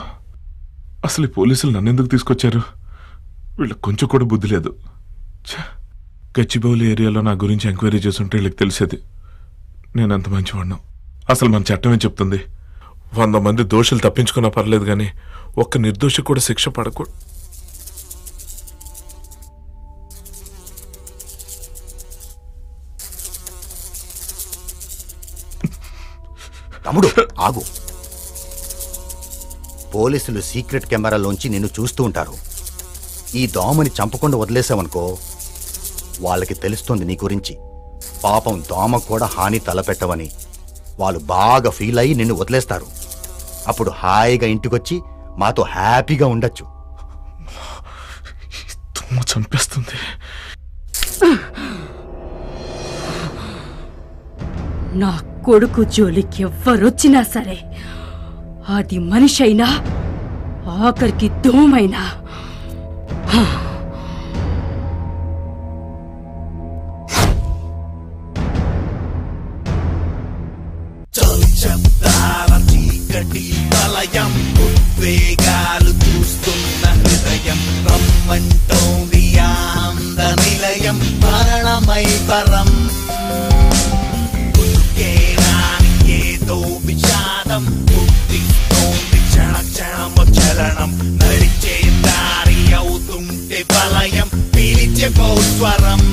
అసలు ఈ పోలీసులు నన్ను ఎందుకు తీసుకొచ్చారు? వీళ్ళకి కొంచెం కూడా బుద్ధి లేదు. గచ్చిబౌలి ఏరియాలో నా గురించి ఎంక్వైరీ చేస్తుంటే వీళ్ళకి తెలిసేది నేను అంత మంచివాడిను. అసలు మన చట్టం ఏం చెప్తుంది? 100 మంది దోషులు తప్పించుకున్నా పర్లేదు కానీ ఒక్క నిర్దోషి కూడా శిక్ష పడకూడదు. తమ్ముడు ఆగు. పోలీసులు సీక్రెట్ కెమెరాలోంచి నిన్ను చూస్తూ ఉంటారు. ఈ దోమని చంపకుండా వదిలేసావనుకో వాళ్ళకి తెలుస్తుంది నీ గురించి. పాపం దోమ కూడా హాని తలపెట్టవని వాళ్ళు బాగా ఫీల్ అయ్యి నిన్ను వదిలేస్తారు. అప్పుడు హాయిగా ఇంటికొచ్చి మాతో హ్యాపీగా ఉండొచ్చు. చంపేస్తుంది. నా కొడుకు జోలికి ఎవ్వరొచ్చినా సరే, అది మనిషి అయినా ఆఖరికి దోమైనా వలయం ఉద్వేగాలు చూస్తున్న హృదయం రమ్మంటోంది ఆనంద నిలయం మరణమై పరం ఉద్గేరాని ఏదో విషాదం పుట్టిస్తోంది క్షణ క్షణము చలనం నడిచే దారి అవుతుంటే వలయం పిలిచే స్వరం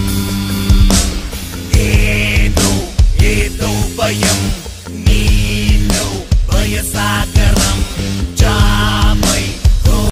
ఏదో ఏదో భయం